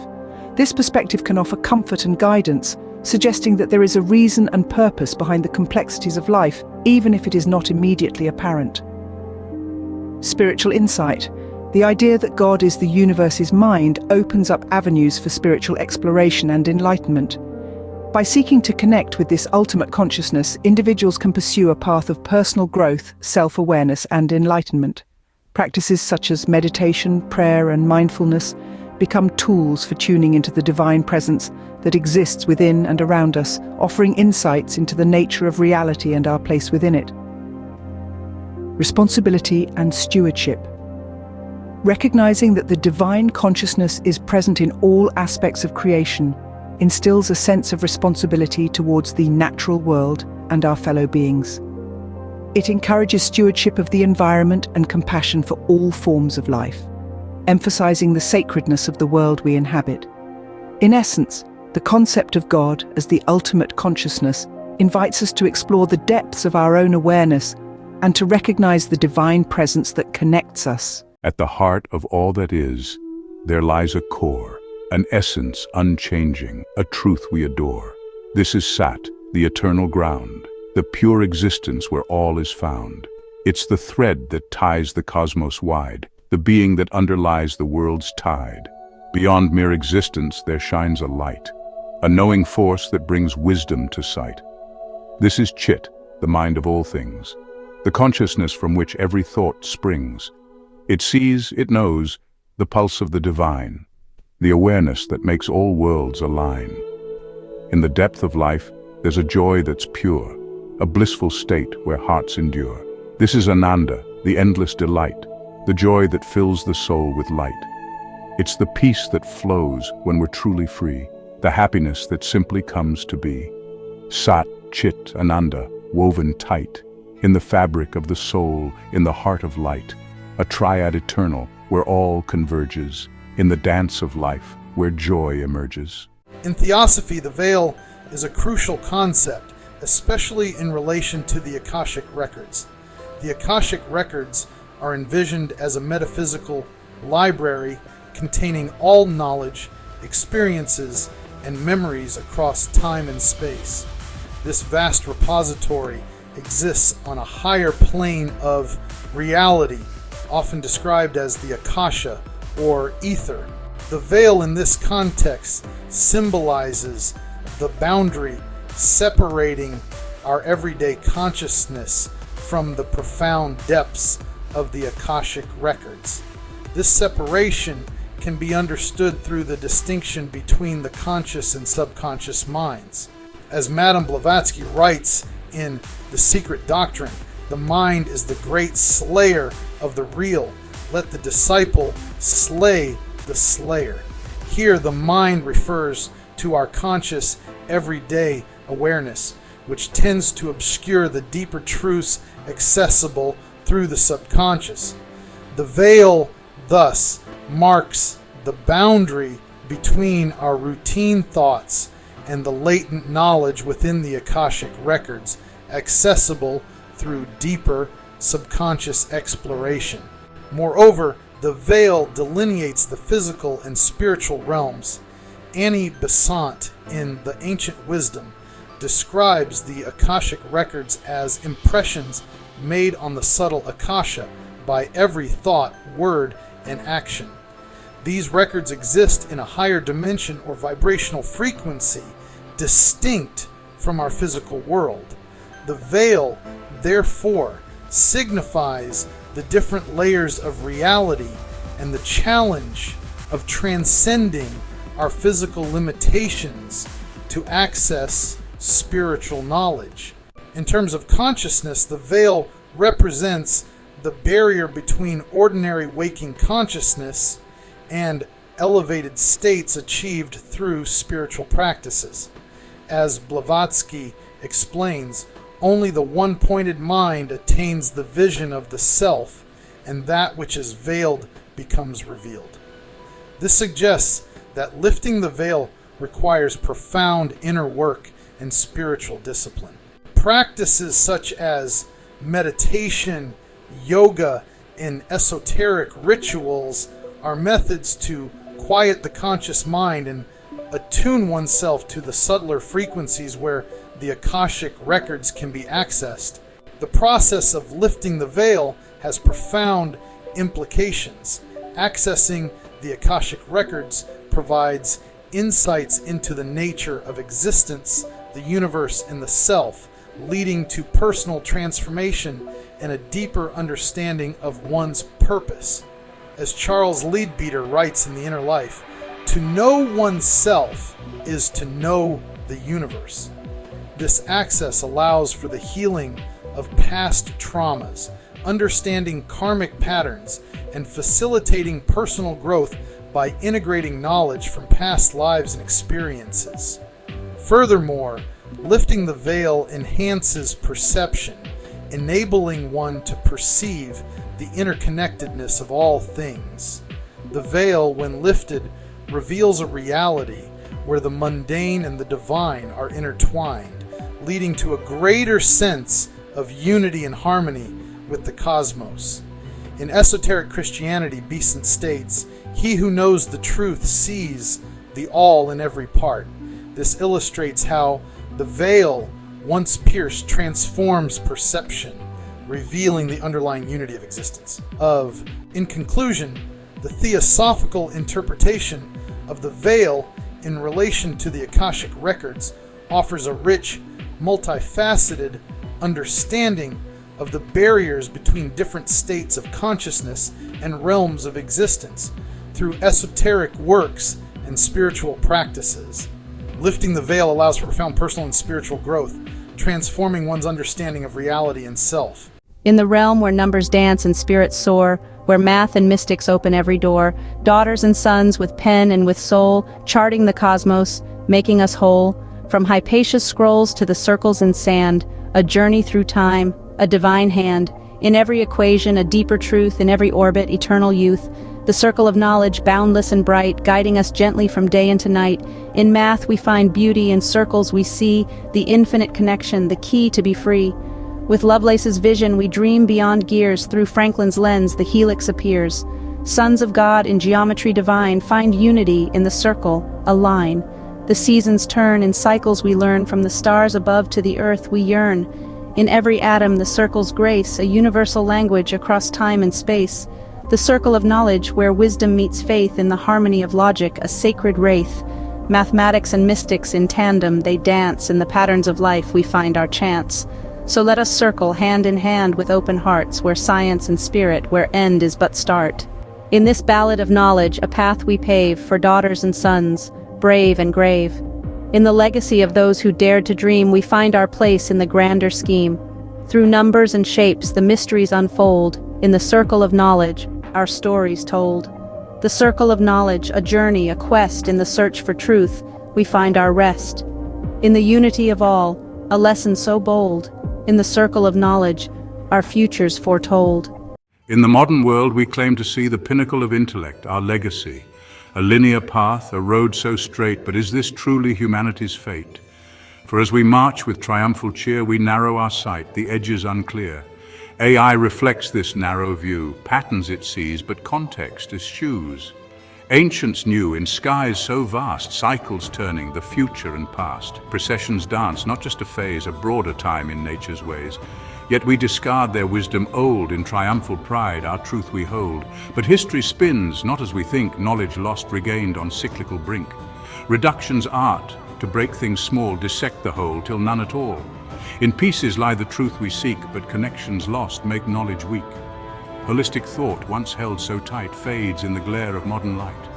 This perspective can offer comfort and guidance, suggesting that there is a reason and purpose behind the complexities of life, even if it is not immediately apparent. Spiritual insight. The idea that God is the universe's mind opens up avenues for spiritual exploration and enlightenment. By seeking to connect with this ultimate consciousness, individuals can pursue a path of personal growth, self-awareness, and enlightenment. Practices such as meditation, prayer, and mindfulness become tools for tuning into the divine presence that exists within and around us, offering insights into the nature of reality and our place within it. Responsibility and stewardship. Recognizing that the divine consciousness is present in all aspects of creation instills a sense of responsibility towards the natural world and our fellow beings. It encourages stewardship of the environment and compassion for all forms of life, emphasizing the sacredness of the world we inhabit. In essence, the concept of God as the ultimate consciousness invites us to explore the depths of our own awareness and to recognize the divine presence that connects us. At the heart of all that is, there lies a core, an essence unchanging, a truth we adore. This is Sat, the eternal ground, the pure existence where all is found. It's the thread that ties the cosmos wide, the being that underlies the world's tide. Beyond mere existence there shines a light, a knowing force that brings wisdom to sight. This is Chit, the mind of all things, the consciousness from which every thought springs. It sees, it knows, the pulse of the divine, the awareness that makes all worlds align. In the depth of life, there's a joy that's pure, a blissful state where hearts endure. This is Ananda, the endless delight, the joy that fills the soul with light. It's the peace that flows when we're truly free, the happiness that simply comes to be. Sat, Chit, Ananda, woven tight, in the fabric of the soul, in the heart of light, a triad eternal where all converges, in the dance of life where joy emerges. In Theosophy, the veil is a crucial concept, especially in relation to the Akashic records. The Akashic records are envisioned as a metaphysical library containing all knowledge, experiences, and memories across time and space. This vast repository exists on a higher plane of reality, often described as the Akasha or ether. The veil in this context symbolizes the boundary separating our everyday consciousness from the profound depths of the Akashic records. This separation can be understood through the distinction between the conscious and subconscious minds. As Madame Blavatsky writes in The Secret Doctrine, the mind is the great slayer of the real. Let the disciple slay the slayer. Here, the mind refers to our conscious, everyday awareness, which tends to obscure the deeper truths accessible through the subconscious. The veil, thus, marks the boundary between our routine thoughts and the latent knowledge within the Akashic records, accessible through deeper subconscious exploration. Moreover, the veil delineates the physical and spiritual realms. Annie Besant, in The Ancient Wisdom, describes the Akashic records as impressions made on the subtle Akasha by every thought, word, and action. These records exist in a higher dimension or vibrational frequency, distinct from our physical world. The veil, therefore, signifies the different layers of reality and the challenge of transcending our physical limitations to access spiritual knowledge. In terms of consciousness, the veil represents the barrier between ordinary waking consciousness and elevated states achieved through spiritual practices. As Blavatsky explains, only the one-pointed mind attains the vision of the self, and that which is veiled becomes revealed. This suggests that lifting the veil requires profound inner work and spiritual discipline. Practices such as meditation, yoga, and esoteric rituals are methods to quiet the conscious mind and attune oneself to the subtler frequencies where the Akashic records can be accessed. The process of lifting the veil has profound implications. Accessing the Akashic records provides insights into the nature of existence, the universe, and the self, leading to personal transformation and a deeper understanding of one's purpose. As Charles Leadbeater writes in The Inner Life, to know oneself is to know the universe. This access allows for the healing of past traumas, understanding karmic patterns, and facilitating personal growth by integrating knowledge from past lives and experiences. Furthermore, lifting the veil enhances perception, enabling one to perceive the interconnectedness of all things. The veil, when lifted, reveals a reality where the mundane and the divine are intertwined, leading to a greater sense of unity and harmony with the cosmos. In esoteric Christianity, Beeson states, "He who knows the truth sees the all in every part." This illustrates how the veil, once pierced, transforms perception, revealing the underlying unity of existence. In conclusion, the theosophical interpretation of the veil in relation to the Akashic records offers a rich, multifaceted understanding of the barriers between different states of consciousness and realms of existence through esoteric works and spiritual practices. Lifting the veil allows for profound personal and spiritual growth, transforming one's understanding of reality and self. In the realm where numbers dance and spirits soar, where math and mystics open every door, daughters and sons with pen and with soul, charting the cosmos, making us whole, from Hypatia's scrolls to the circles in sand, a journey through time, a divine hand, in every equation a deeper truth, in every orbit eternal youth, the circle of knowledge boundless and bright, guiding us gently from day into night. In math we find beauty, in circles we see the infinite connection, the key to be free. With Lovelace's vision we dream beyond gears, through Franklin's lens the helix appears. Sons of God in geometry divine find unity in the circle, a line. The seasons turn, in cycles we learn, from the stars above to the earth we yearn. In every atom the circle's grace, a universal language across time and space. The circle of knowledge where wisdom meets faith, in the harmony of logic a sacred wraith. Mathematics and mystics in tandem they dance, in the patterns of life we find our chance. So let us circle hand in hand with open hearts, where science and spirit, where end is but start. In this ballad of knowledge a path we pave for daughters and sons, brave and grave. In the legacy of those who dared to dream we find our place in the grander scheme. Through numbers and shapes the mysteries unfold, in the circle of knowledge our stories told. The circle of knowledge, a journey, a quest, in the search for truth we find our rest. In the unity of all, a lesson so bold, in the circle of knowledge our futures foretold. In the modern world, we claim to see the pinnacle of intellect, our legacy. A linear path, a road so straight, but is this truly humanity's fate? For as we march with triumphal cheer, we narrow our sight, the edges unclear. AI reflects this narrow view, patterns it sees, but context eschews. Ancients knew, in skies so vast, cycles turning, the future and past. Processions dance, not just a phase, a broader time in nature's ways. Yet we discard their wisdom old, in triumphal pride our truth we hold. But history spins, not as we think, knowledge lost regained on cyclical brink. Reduction's art, to break things small, dissect the whole till none at all. In pieces lie the truth we seek, but connections lost make knowledge weak. Holistic thought, once held so tight, fades in the glare of modern light.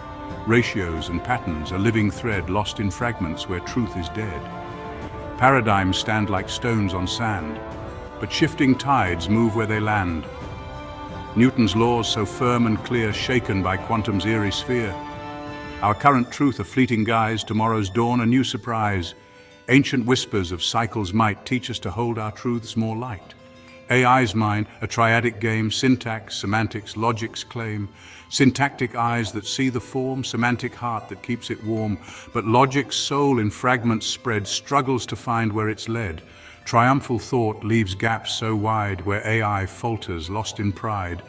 Ratios and patterns, a living thread lost in fragments where truth is dead. Paradigms stand like stones on sand, but shifting tides move where they land. Newton's laws so firm and clear, shaken by quantum's eerie sphere. Our current truth a fleeting guise, tomorrow's dawn a new surprise. Ancient whispers of cycles might teach us to hold our truths more light. AI's mind, a triadic game, syntax, semantics, logic's claim. Syntactic eyes that see the form, semantic heart that keeps it warm. But logic's soul in fragments spread struggles to find where it's led. Triumphal thought leaves gaps so wide where AI falters, lost in pride.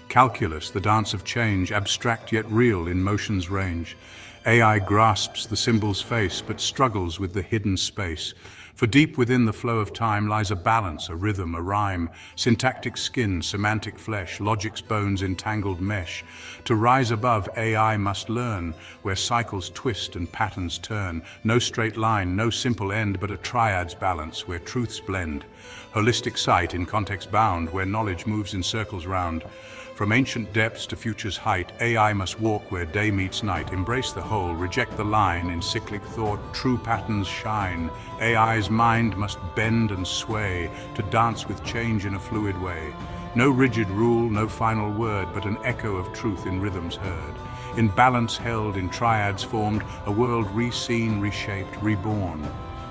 Calculus, the dance of change, abstract yet real in motion's range. AI grasps the symbol's face but struggles with the hidden space. For deep within the flow of time lies a balance, a rhythm, a rhyme, syntactic skin, semantic flesh, logic's bones entangled mesh. To rise above, AI must learn, where cycles twist and patterns turn. No straight line, no simple end, but a triads balance, where truths blend. Holistic sight in context bound, where knowledge moves in circles round. From ancient depths to future's height, AI must walk where day meets night. Embrace the whole, reject the line. In cyclic thought, true patterns shine. AI's mind must bend and sway to dance with change in a fluid way. No rigid rule, no final word, but an echo of truth in rhythms heard. In balance held, in triads formed, a world re-seen, reshaped, reborn.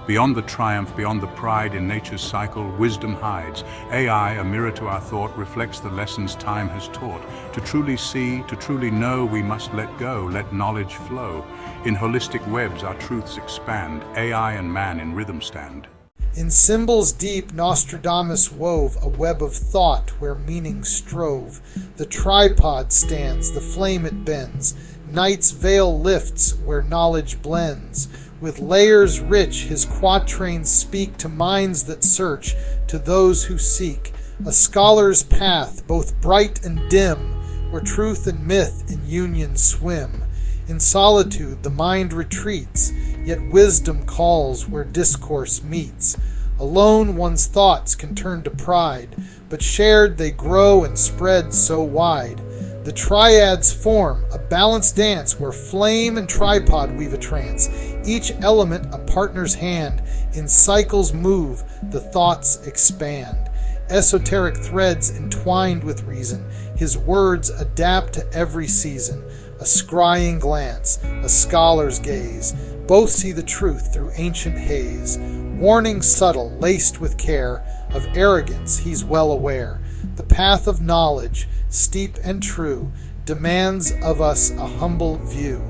Beyond the triumph, beyond the pride in nature's cycle, wisdom hides. AI, a mirror to our thought, reflects the lessons time has taught. To truly see, to truly know, we must let go, let knowledge flow. In holistic webs our truths expand, AI and man in rhythm stand. In symbols deep, Nostradamus wove a web of thought where meaning strove. The tripod stands, the flame it bends. Night's veil lifts where knowledge blends. With layers rich, his quatrains speak to minds that search, to those who seek. A scholar's path, both bright and dim, where truth and myth in union swim. In solitude the mind retreats, yet wisdom calls where discourse meets. Alone one's thoughts can turn to pride, but shared they grow and spread so wide. The triads form a balanced dance where flame and tripod weave a trance, each element a partner's hand. In cycles move, the thoughts expand. Esoteric threads entwined with reason, his words adapt to every season. A scrying glance, a scholar's gaze, both see the truth through ancient haze. Warning subtle, laced with care, of arrogance he's well aware. The path of knowledge, steep and true, demands of us a humble view.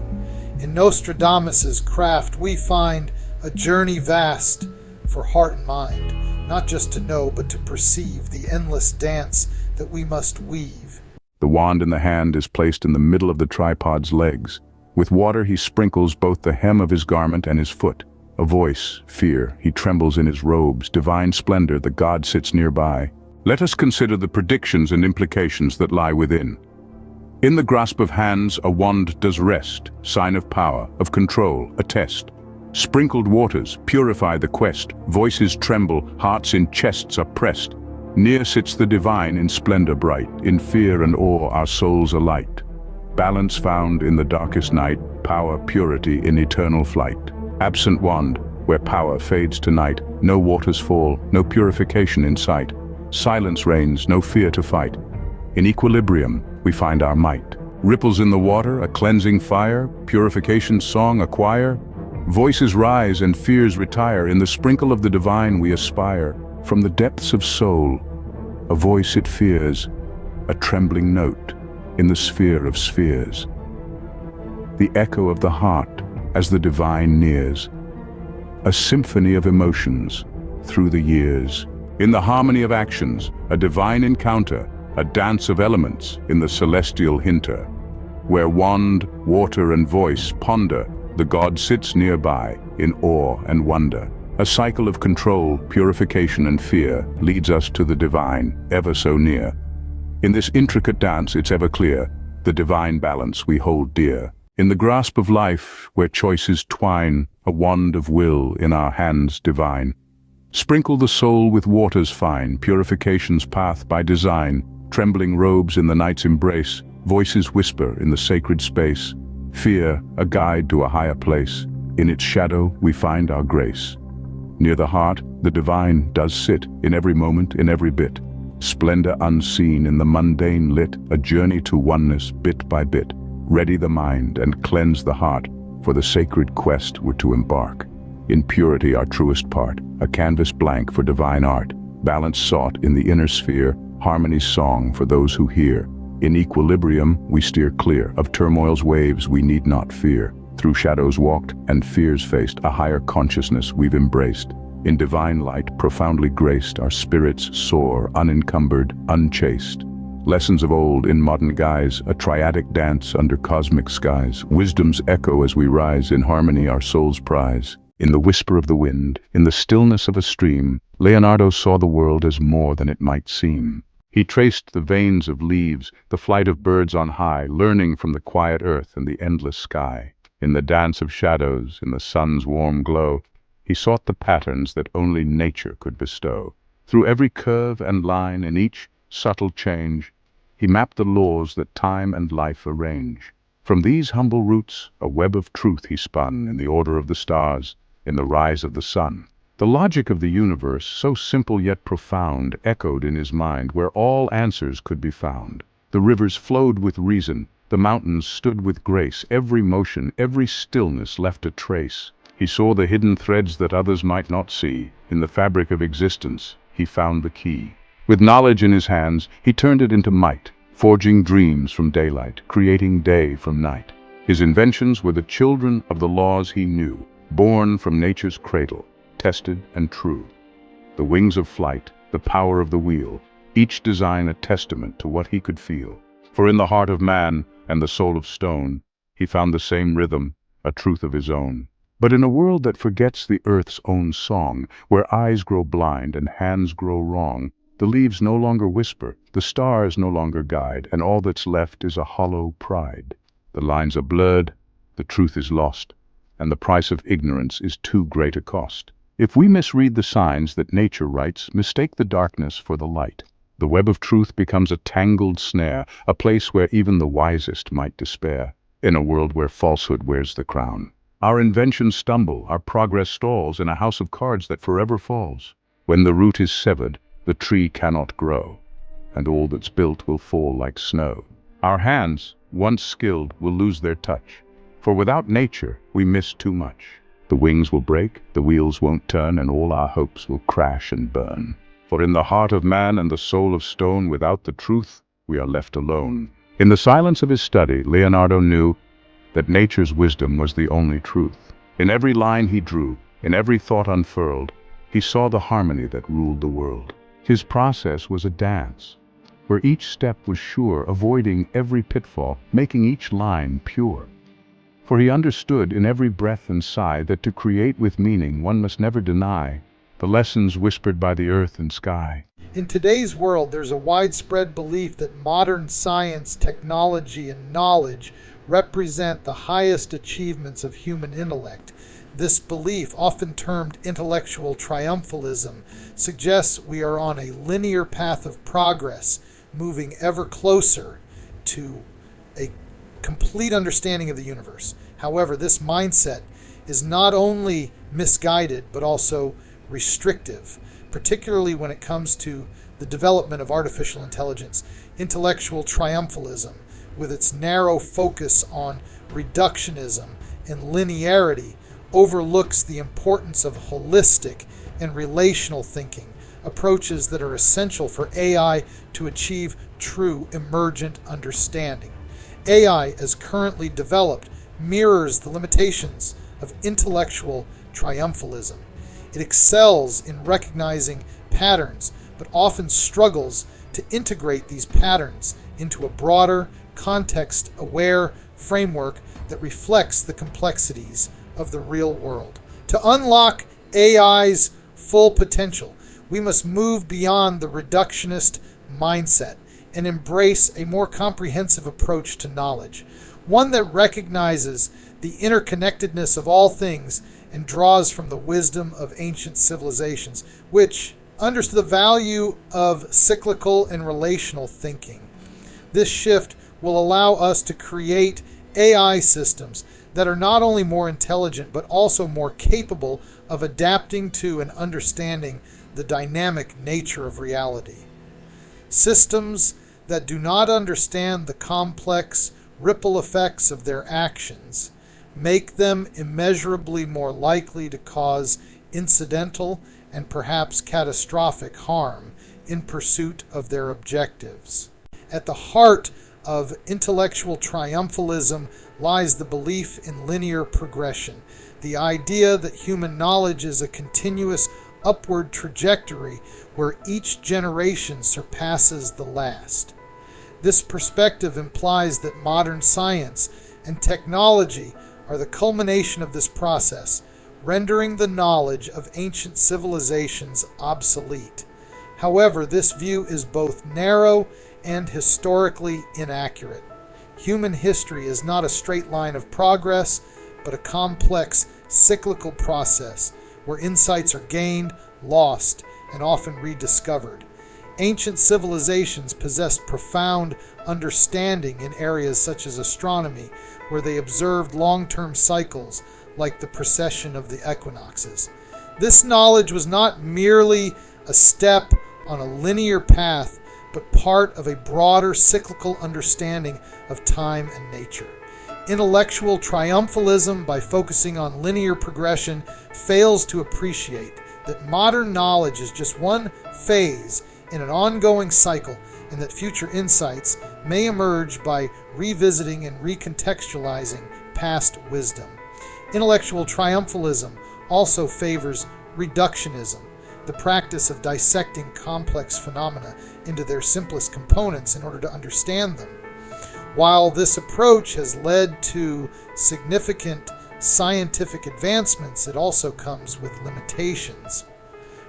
In Nostradamus's craft we find a journey vast for heart and mind, not just to know but to perceive the endless dance that we must weave. The wand in the hand is placed in the middle of the tripod's legs. With water he sprinkles both the hem of his garment and his foot. A voice, fear, he trembles in his robes, divine splendor, the god sits nearby. Let us consider the predictions and implications that lie within. In the grasp of hands a wand does rest, sign of power, of control, a test. Sprinkled waters purify the quest, voices tremble, hearts in chests are pressed. Near sits the divine in splendor bright, in fear and awe our souls alight. Balance found in the darkest night, power, purity in eternal flight. Absent wand, where power fades to night, no waters fall, no purification in sight. Silence reigns, no fear to fight. In equilibrium, we find our might. Ripples in the water, a cleansing fire, purification's song, a choir. Voices rise and fears retire, in the sprinkle of the divine we aspire. From the depths of soul, a voice it fears, a trembling note in the sphere of spheres. The echo of the heart as the divine nears, a symphony of emotions through the years. In the harmony of actions, a divine encounter, a dance of elements in the celestial hinter. Where wand, water and voice ponder, the god sits nearby in awe and wonder. A cycle of control, purification and fear leads us to the divine, ever so near. In this intricate dance it's ever clear, the divine balance we hold dear. In the grasp of life, where choices twine, a wand of will in our hands divine. Sprinkle the soul with waters fine, purification's path by design. Trembling robes in the night's embrace, voices whisper in the sacred space. Fear, a guide to a higher place. In its shadow we find our grace. Near the heart, the divine does sit, in every moment, in every bit. Splendor unseen in the mundane lit, a journey to oneness bit by bit. Ready the mind and cleanse the heart, for the sacred quest we're to embark. In purity our truest part, a canvas blank for divine art. Balance sought in the inner sphere, harmony's song for those who hear. In equilibrium we steer clear, of turmoil's waves we need not fear. Through shadows walked and fears faced, a higher consciousness we've embraced. In divine light, profoundly graced, our spirits soar, unencumbered, unchased. Lessons of old in modern guise, a triadic dance under cosmic skies. Wisdom's echo as we rise, in harmony our souls prize. In the whisper of the wind, in the stillness of a stream, Leonardo saw the world as more than it might seem. He traced the veins of leaves, the flight of birds on high, learning from the quiet earth and the endless sky. In the dance of shadows, in the sun's warm glow, he sought the patterns that only nature could bestow. Through every curve and line, in each subtle change, he mapped the laws that time and life arrange. From these humble roots, a web of truth he spun, in the order of the stars, in the rise of the sun. The logic of the universe, so simple yet profound, echoed in his mind, where all answers could be found. The rivers flowed with reason, the mountains stood with grace, every motion, every stillness left a trace. He saw the hidden threads that others might not see. In the fabric of existence, he found the key. With knowledge in his hands, he turned it into might, forging dreams from daylight, creating day from night. His inventions were the children of the laws he knew, born from nature's cradle, tested and true. The wings of flight, the power of the wheel, each design a testament to what he could feel. For in the heart of man and the soul of stone, he found the same rhythm, a truth of his own. But in a world that forgets the earth's own song, where eyes grow blind and hands grow wrong, the leaves no longer whisper, the stars no longer guide, and all that's left is a hollow pride. The lines are blurred, the truth is lost, and the price of ignorance is too great a cost. If we misread the signs that nature writes, mistake the darkness for the light, the web of truth becomes a tangled snare, a place where even the wisest might despair, in a world where falsehood wears the crown. Our inventions stumble, our progress stalls in a house of cards that forever falls. When the root is severed, the tree cannot grow, and all that's built will fall like snow. Our hands, once skilled, will lose their touch, for without nature we miss too much. The wings will break, the wheels won't turn, and all our hopes will crash and burn. For in the heart of man and the soul of stone, without the truth, we are left alone. In the silence of his study, Leonardo knew that nature's wisdom was the only truth. In every line he drew, in every thought unfurled, he saw the harmony that ruled the world. His process was a dance, where each step was sure, avoiding every pitfall, making each line pure. For he understood in every breath and sigh that to create with meaning one must never deny the lessons whispered by the earth and sky. In today's world, there's a widespread belief that modern science, technology, and knowledge represent the highest achievements of human intellect. This belief, often termed intellectual triumphalism, suggests we are on a linear path of progress, moving ever closer to a complete understanding of the universe. However, this mindset is not only misguided, but also restrictive, particularly when it comes to the development of artificial intelligence. Intellectual triumphalism, with its narrow focus on reductionism and linearity, overlooks the importance of holistic and relational thinking, approaches that are essential for AI to achieve true emergent understanding. AI, as currently developed, mirrors the limitations of intellectual triumphalism. It excels in recognizing patterns, but often struggles to integrate these patterns into a broader, context-aware framework that reflects the complexities of the real world. To unlock AI's full potential, we must move beyond the reductionist mindset and embrace a more comprehensive approach to knowledge, one that recognizes the interconnectedness of all things and draws from the wisdom of ancient civilizations, which understood the value of cyclical and relational thinking. This shift will allow us to create AI systems that are not only more intelligent, but also more capable of adapting to and understanding the dynamic nature of reality. Systems that do not understand the complex ripple effects of their actions make them immeasurably more likely to cause incidental and perhaps catastrophic harm in pursuit of their objectives. At the heart of intellectual triumphalism lies the belief in linear progression, the idea that human knowledge is a continuous upward trajectory where each generation surpasses the last. This perspective implies that modern science and technology are the culmination of this process, rendering the knowledge of ancient civilizations obsolete. However, this view is both narrow and historically inaccurate. Human history is not a straight line of progress, but a complex, cyclical process where insights are gained, lost, and often rediscovered. Ancient civilizations possessed profound understanding in areas such as astronomy, where they observed long-term cycles like the precession of the equinoxes. This knowledge was not merely a step on a linear path, but part of a broader cyclical understanding of time and nature. Intellectual triumphalism, by focusing on linear progression, fails to appreciate that modern knowledge is just one phase in an ongoing cycle, and that future insights may emerge by revisiting and recontextualizing past wisdom. Intellectual triumphalism also favors reductionism, the practice of dissecting complex phenomena into their simplest components in order to understand them. While this approach has led to significant scientific advancements, it also comes with limitations.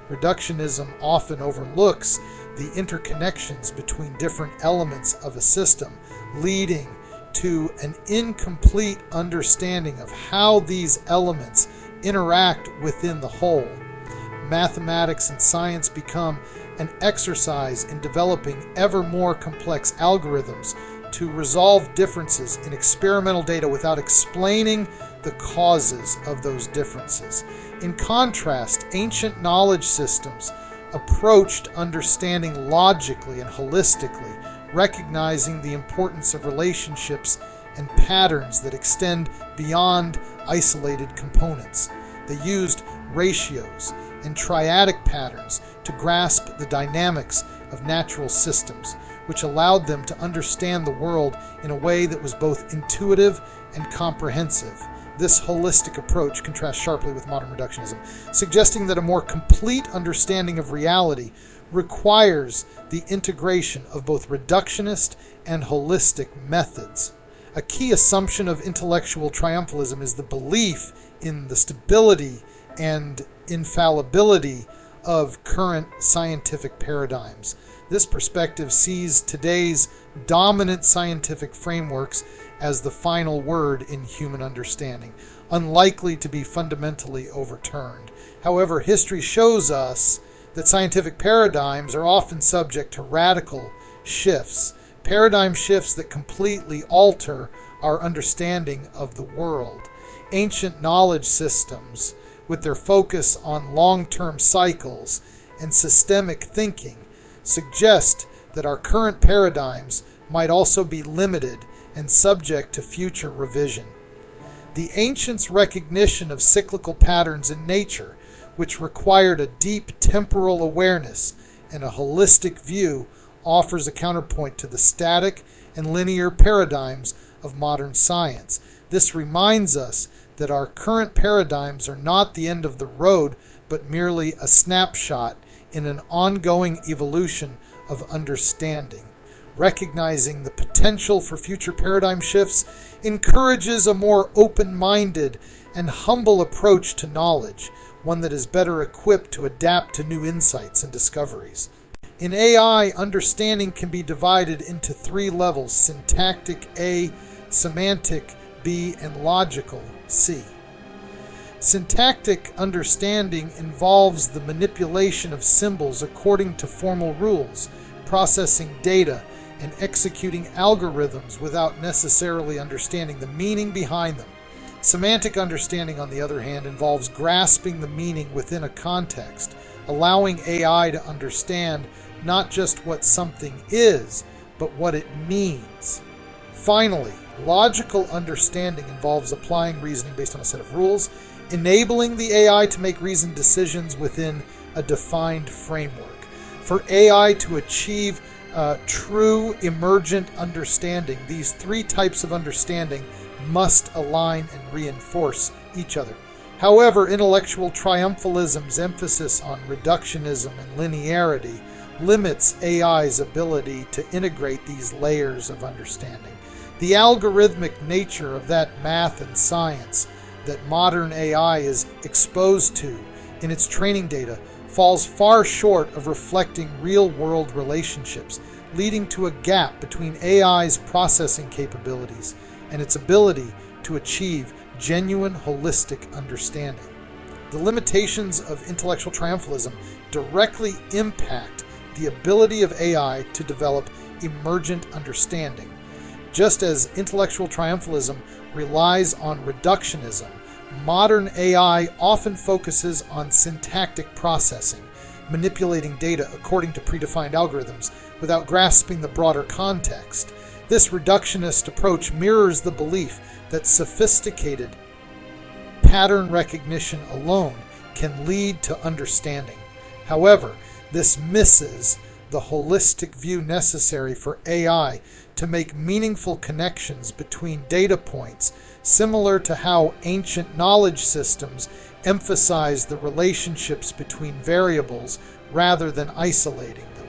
Reductionism often overlooks the interconnections between different elements of a system, leading to an incomplete understanding of how these elements interact within the whole. mathematics and science become an exercise in developing ever more complex algorithms to resolve differences in experimental data without explaining the causes of those differences. In contrast, ancient knowledge systems approached understanding logically and holistically, recognizing the importance of relationships and patterns that extend beyond isolated components. They used ratios and triadic patterns to grasp the dynamics of natural systems, which allowed them to understand the world in a way that was both intuitive and comprehensive. This holistic approach contrasts sharply with modern reductionism, suggesting that a more complete understanding of reality requires the integration of both reductionist and holistic methods. A key assumption of intellectual triumphalism is the belief in the stability and infallibility of current scientific paradigms. This perspective sees today's dominant scientific frameworks as the final word in human understanding, unlikely to be fundamentally overturned. However, history shows us that scientific paradigms are often subject to radical shifts, paradigm shifts that completely alter our understanding of the world. Ancient knowledge systems, with their focus on long-term cycles and systemic thinking, suggest that our current paradigms might also be limited and subject to future revision. The ancients' recognition of cyclical patterns in nature, which required a deep temporal awareness and a holistic view, offers a counterpoint to the static and linear paradigms of modern science. This reminds us that our current paradigms are not the end of the road, but merely a snapshot in an ongoing evolution of understanding. Recognizing the potential for future paradigm shifts encourages a more open-minded and humble approach to knowledge, one that is better equipped to adapt to new insights and discoveries. In AI, understanding can be divided into three levels: syntactic A, semantic B, and logical C. Syntactic understanding involves the manipulation of symbols according to formal rules, processing data, and executing algorithms without necessarily understanding the meaning behind them. Semantic understanding, on the other hand, involves grasping the meaning within a context, allowing AI to understand not just what something is, but what it means. Finally, logical understanding involves applying reasoning based on a set of rules, enabling the AI to make reasoned decisions within a defined framework. For AI to achieve true emergent understanding, these three types of understanding must align and reinforce each other. However, intellectual triumphalism's emphasis on reductionism and linearity limits AI's ability to integrate these layers of understanding. The algorithmic nature of that math and science that modern AI is exposed to in its training data falls far short of reflecting real-world relationships, leading to a gap between AI's processing capabilities and its ability to achieve genuine holistic understanding. The limitations of intellectual triumphalism directly impact the ability of AI to develop emergent understanding. Just as intellectual triumphalism relies on reductionism, modern AI often focuses on syntactic processing, manipulating data according to predefined algorithms without grasping the broader context. This reductionist approach mirrors the belief that sophisticated pattern recognition alone can lead to understanding. However, this misses the holistic view necessary for AI to make meaningful connections between data points, similar to how ancient knowledge systems emphasize the relationships between variables rather than isolating them.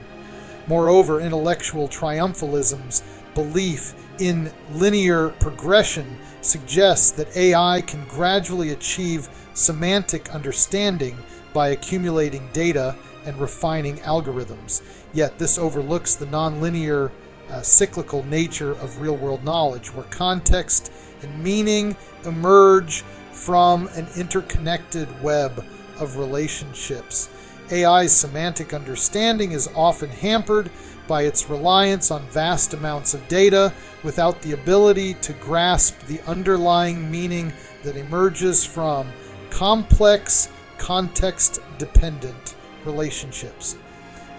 Moreover, intellectual triumphalism's belief in linear progression suggests that AI can gradually achieve semantic understanding by accumulating data and refining algorithms. Yet this overlooks the nonlinear, cyclical nature of real-world knowledge, where context and meaning emerge from an interconnected web of relationships. AI's semantic understanding is often hampered by its reliance on vast amounts of data without the ability to grasp the underlying meaning that emerges from complex, context-dependent relationships.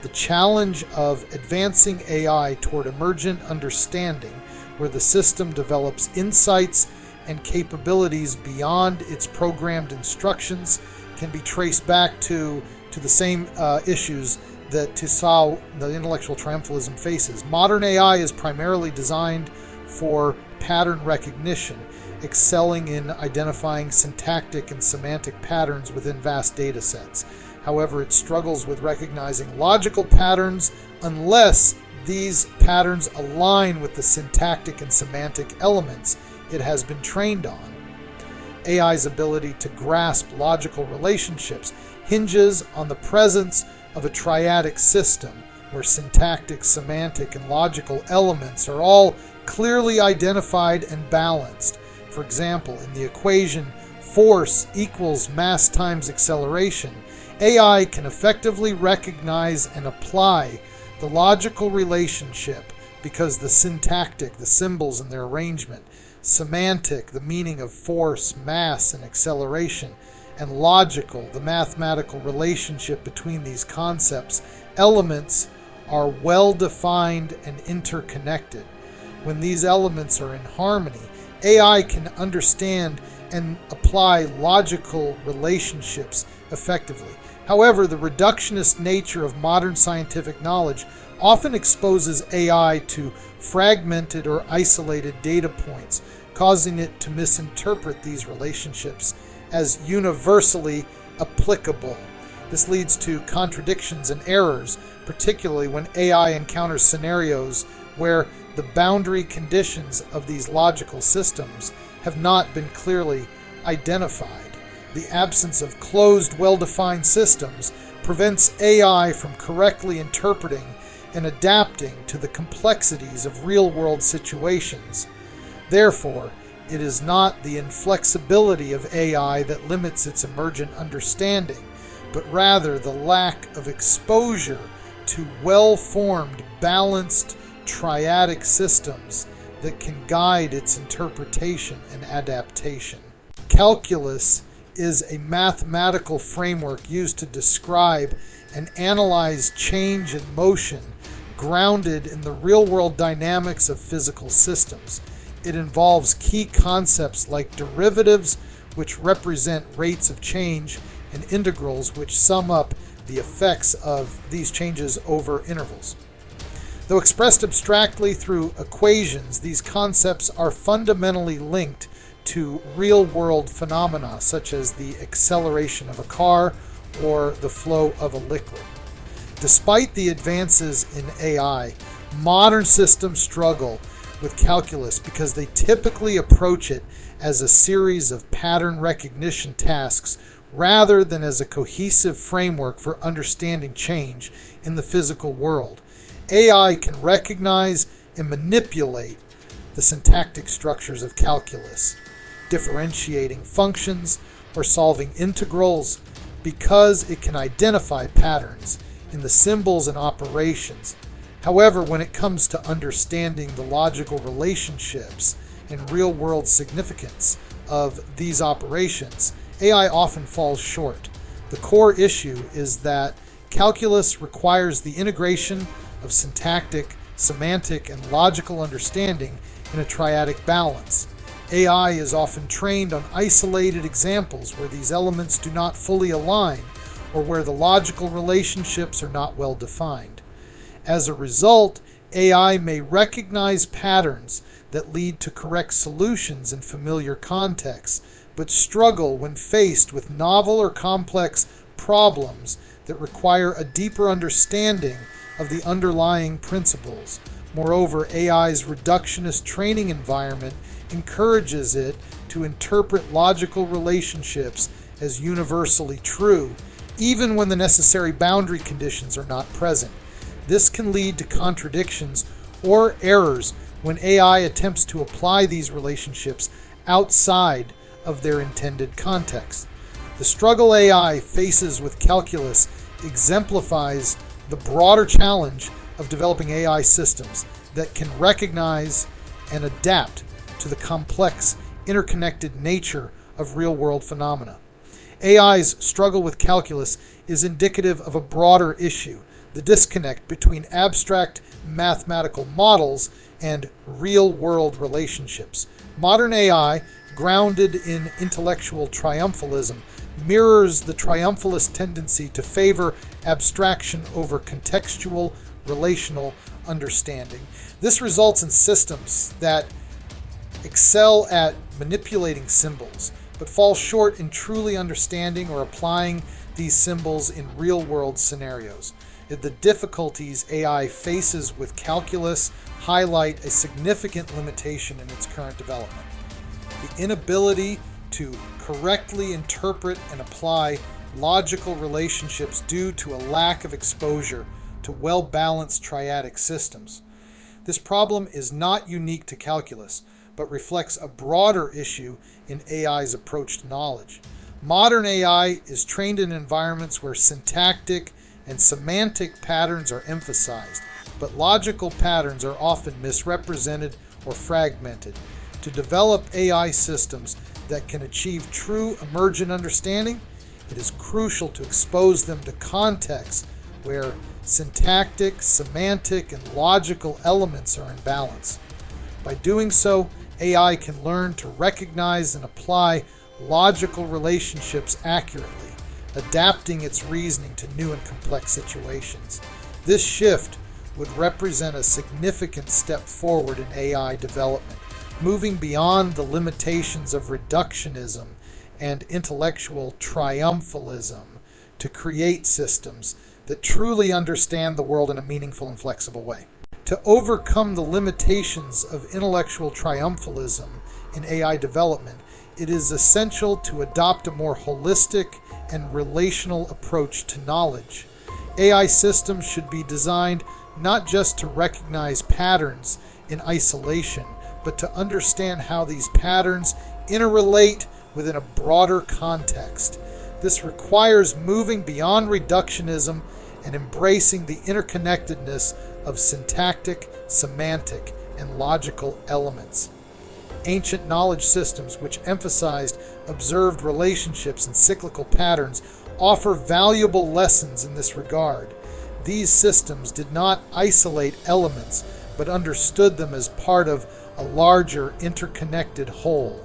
The challenge of advancing AI toward emergent understanding, where the system develops insights and capabilities beyond its programmed instructions, can be traced back to the same issues that Tissot, the intellectual triumphalism, faces. Modern AI is primarily designed for pattern recognition, excelling in identifying syntactic and semantic patterns within vast data sets. However, it struggles with recognizing logical patterns unless these patterns align with the syntactic and semantic elements it has been trained on. AI's ability to grasp logical relationships hinges on the presence of a triadic system where syntactic, semantic, and logical elements are all clearly identified and balanced. For example, in the equation force equals mass times acceleration, AI can effectively recognize and apply the logical relationship because the syntactic, the symbols and their arrangement, semantic, the meaning of force, mass, and acceleration, and logical, the mathematical relationship between these concepts, elements are well defined and interconnected. When these elements are in harmony, AI can understand and apply logical relationships effectively. However, the reductionist nature of modern scientific knowledge often exposes AI to fragmented or isolated data points, causing it to misinterpret these relationships as universally applicable. This leads to contradictions and errors, particularly when AI encounters scenarios where the boundary conditions of these logical systems have not been clearly identified. The absence of closed, well-defined systems prevents AI from correctly interpreting and adapting to the complexities of real-world situations. Therefore, it is not the inflexibility of AI that limits its emergent understanding, but rather the lack of exposure to well-formed, balanced, triadic systems that can guide its interpretation and adaptation. Calculus is a mathematical framework used to describe and analyze change and motion grounded in the real-world dynamics of physical systems. It involves key concepts like derivatives, which represent rates of change, and integrals, which sum up the effects of these changes over intervals. Though expressed abstractly through equations, these concepts are fundamentally linked to real-world phenomena such as the acceleration of a car or the flow of a liquid. Despite the advances in AI, modern systems struggle with calculus because they typically approach it as a series of pattern recognition tasks rather than as a cohesive framework for understanding change in the physical world. AI can recognize and manipulate the syntactic structures of calculus, differentiating functions or solving integrals, because it can identify patterns in the symbols and operations. However, when it comes to understanding the logical relationships and real-world significance of these operations, AI often falls short. The core issue is that calculus requires the integration of syntactic, semantic, and logical understanding in a triadic balance. AI is often trained on isolated examples where these elements do not fully align or where the logical relationships are not well defined. As a result, AI may recognize patterns that lead to correct solutions in familiar contexts, but struggle when faced with novel or complex problems that require a deeper understanding of the underlying principles. Moreover, AI's reductionist training environment encourages it to interpret logical relationships as universally true, even when the necessary boundary conditions are not present. This can lead to contradictions or errors when AI attempts to apply these relationships outside of their intended context. The struggle AI faces with calculus exemplifies the broader challenge of developing AI systems that can recognize and adapt to the complex, interconnected nature of real-world phenomena. AI's struggle with calculus is indicative of a broader issue, the disconnect between abstract mathematical models and real-world relationships. Modern AI, grounded in intellectual triumphalism, mirrors the triumphalist tendency to favor abstraction over contextual, relational understanding. This results in systems that excel at manipulating symbols, but fall short in truly understanding or applying these symbols in real-world scenarios. The difficulties AI faces with calculus highlight a significant limitation in its current development. The inability to correctly interpret and apply logical relationships due to a lack of exposure to well-balanced triadic systems. This problem is not unique to calculus, but reflects a broader issue in AI's approach to knowledge. Modern AI is trained in environments where syntactic and semantic patterns are emphasized, but logical patterns are often misrepresented or fragmented. To develop AI systems that can achieve true emergent understanding, it is crucial to expose them to contexts where syntactic, semantic, and logical elements are in balance. By doing so, AI can learn to recognize and apply logical relationships accurately, adapting its reasoning to new and complex situations. This shift would represent a significant step forward in AI development, moving beyond the limitations of reductionism and intellectual triumphalism to create systems that truly understand the world in a meaningful and flexible way. To overcome the limitations of intellectual triumphalism in AI development, it is essential to adopt a more holistic and relational approach to knowledge. AI systems should be designed not just to recognize patterns in isolation, but to understand how these patterns interrelate within a broader context. This requires moving beyond reductionism and embracing the interconnectedness of syntactic, semantic, and logical elements. Ancient knowledge systems, which emphasized observed relationships and cyclical patterns, offer valuable lessons in this regard. These systems did not isolate elements, but understood them as part of a larger interconnected whole.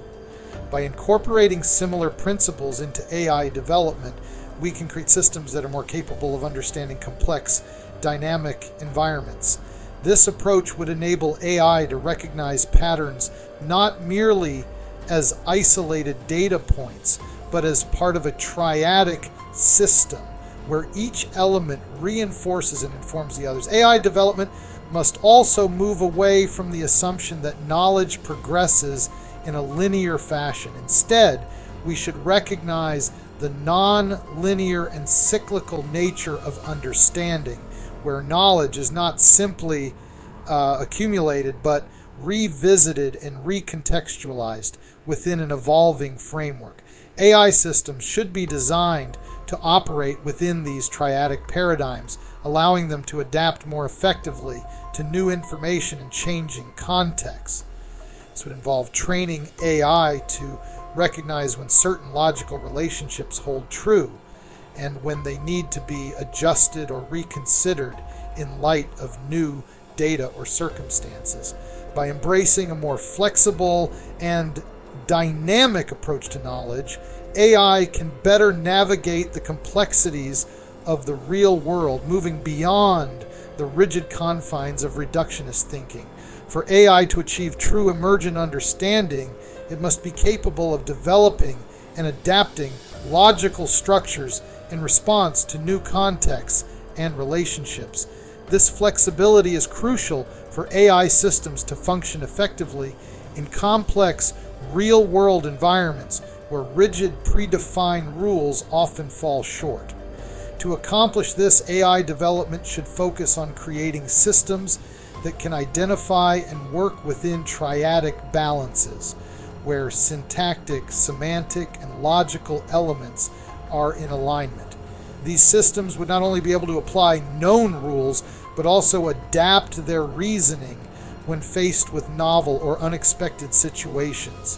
By incorporating similar principles into AI development, we can create systems that are more capable of understanding complex, dynamic environments. This approach would enable AI to recognize patterns not merely as isolated data points, but as part of a triadic system where each element reinforces and informs the others. AI development must also move away from the assumption that knowledge progresses in a linear fashion. Instead, we should recognize the non-linear and cyclical nature of understanding, where knowledge is not simply accumulated, but revisited and recontextualized within an evolving framework. AI systems should be designed to operate within these triadic paradigms, allowing them to adapt more effectively to new information and changing contexts. This would involve training AI to recognize when certain logical relationships hold true and when they need to be adjusted or reconsidered in light of new data or circumstances. By embracing a more flexible and dynamic approach to knowledge, AI can better navigate the complexities of the real world, moving beyond the rigid confines of reductionist thinking. For AI to achieve true emergent understanding, it must be capable of developing and adapting logical structures in response to new contexts and relationships. This flexibility is crucial for AI systems to function effectively in complex, real-world environments where rigid, predefined rules often fall short. To accomplish this, AI development should focus on creating systems that can identify and work within triadic balances, where syntactic, semantic, and logical elements are in alignment. These systems would not only be able to apply known rules, but also adapt their reasoning when faced with novel or unexpected situations.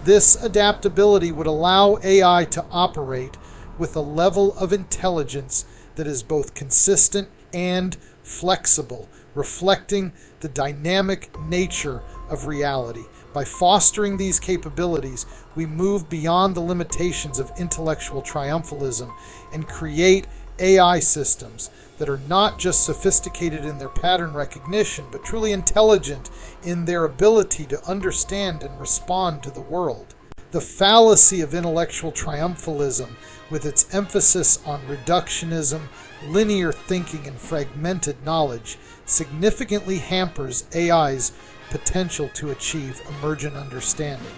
This adaptability would allow AI to operate with a level of intelligence that is both consistent and flexible, reflecting the dynamic nature of reality. By fostering these capabilities, we move beyond the limitations of intellectual triumphalism and create AI systems that are not just sophisticated in their pattern recognition, but truly intelligent in their ability to understand and respond to the world. The fallacy of intellectual triumphalism, with its emphasis on reductionism, linear thinking, and fragmented knowledge, significantly hampers AI's potential to achieve emergent understanding.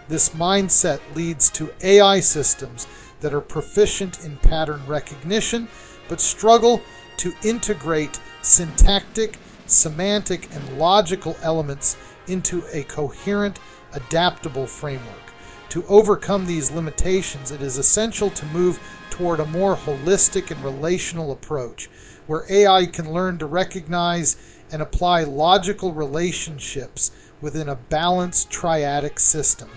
This mindset leads to AI systems that are proficient in pattern recognition, but struggle to integrate syntactic, semantic, and logical elements into a coherent, adaptable framework. To overcome these limitations, it is essential to move toward a more holistic and relational approach, where AI can learn to recognize and apply logical relationships within a balanced triadic system.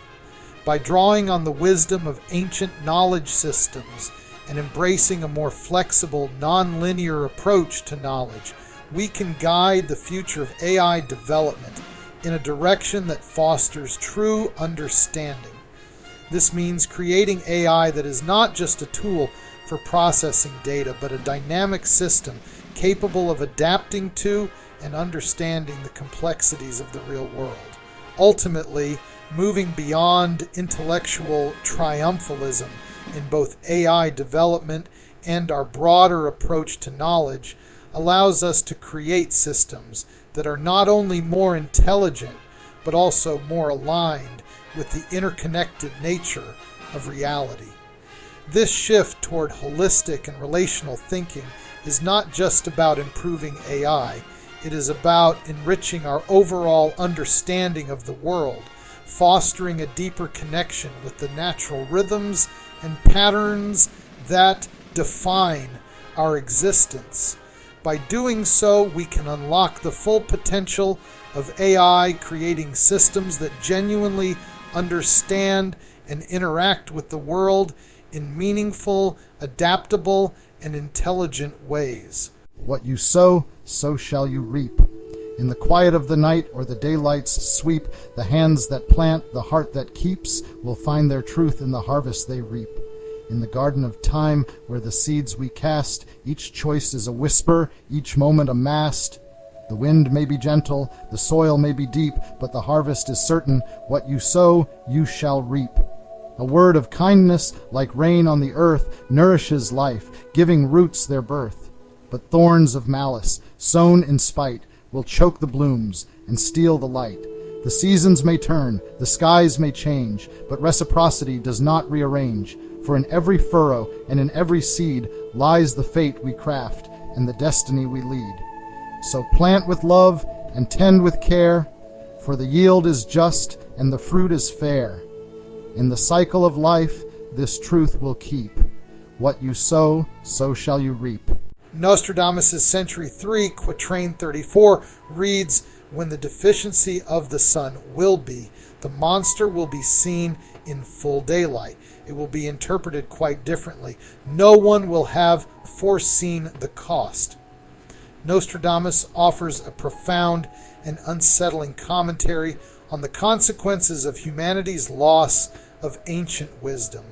By drawing on the wisdom of ancient knowledge systems and embracing a more flexible, non-linear approach to knowledge, we can guide the future of AI development in a direction that fosters true understanding. This means creating AI that is not just a tool for processing data, but a dynamic system capable of adapting to and understanding the complexities of the real world. Ultimately, moving beyond intellectual triumphalism in both AI development and our broader approach to knowledge allows us to create systems that are not only more intelligent, but also more aligned with the interconnected nature of reality. This shift toward holistic and relational thinking is not just about improving AI, it is about enriching our overall understanding of the world, fostering a deeper connection with the natural rhythms and patterns that define our existence. By doing so, we can unlock the full potential of AI, creating systems that genuinely understand and interact with the world in meaningful, adaptable, and intelligent ways. What you sow, so shall you reap. In the quiet of the night or the daylight's sweep, the hands that plant, the heart that keeps, will find their truth in the harvest they reap. In the garden of time, where the seeds we cast, each choice is a whisper, each moment a mast. The wind may be gentle, the soil may be deep, but the harvest is certain. What you sow, you shall reap. A word of kindness, like rain on the earth, nourishes life, giving roots their birth. But thorns of malice, sown in spite, will choke the blooms and steal the light. The seasons may turn, the skies may change, but reciprocity does not rearrange. For in every furrow and in every seed lies the fate we craft and the destiny we lead. So plant with love and tend with care, for the yield is just and the fruit is fair. In the cycle of life, this truth will keep. What you sow, so shall you reap. Nostradamus' Century 3, Quatrain 34 reads, "When the deficiency of the sun will be, the monster will be seen in full daylight. It will be interpreted quite differently. No one will have foreseen the cost." Nostradamus offers a profound and unsettling commentary on the consequences of humanity's loss of ancient wisdom,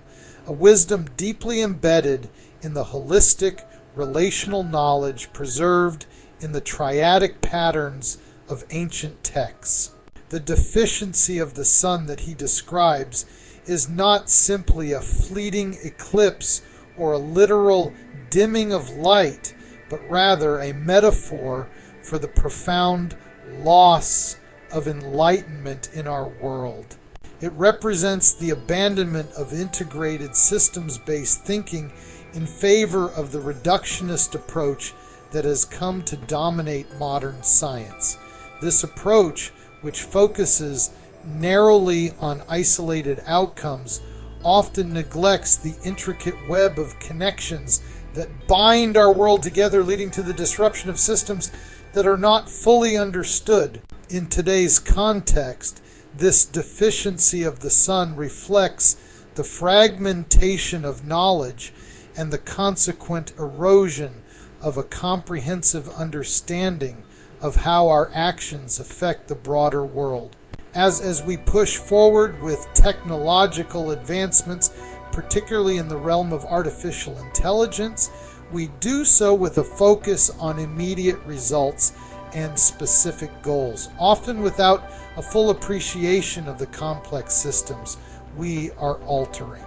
a wisdom deeply embedded in the holistic, relational knowledge preserved in the triadic patterns of ancient texts. The deficiency of the sun that he describes is not simply a fleeting eclipse or a literal dimming of light, but rather a metaphor for the profound loss of enlightenment in our world. It represents the abandonment of integrated systems-based thinking in favor of the reductionist approach that has come to dominate modern science. This approach, which focuses narrowly on isolated outcomes, often neglects the intricate web of connections that bind our world together, leading to the disruption of systems that are not fully understood. In today's context, this deficiency of the sun reflects the fragmentation of knowledge and the consequent erosion of a comprehensive understanding of how our actions affect the broader world. As we push forward with technological advancements, particularly in the realm of artificial intelligence, we do so with a focus on immediate results and specific goals, often without a full appreciation of the complex systems we are altering.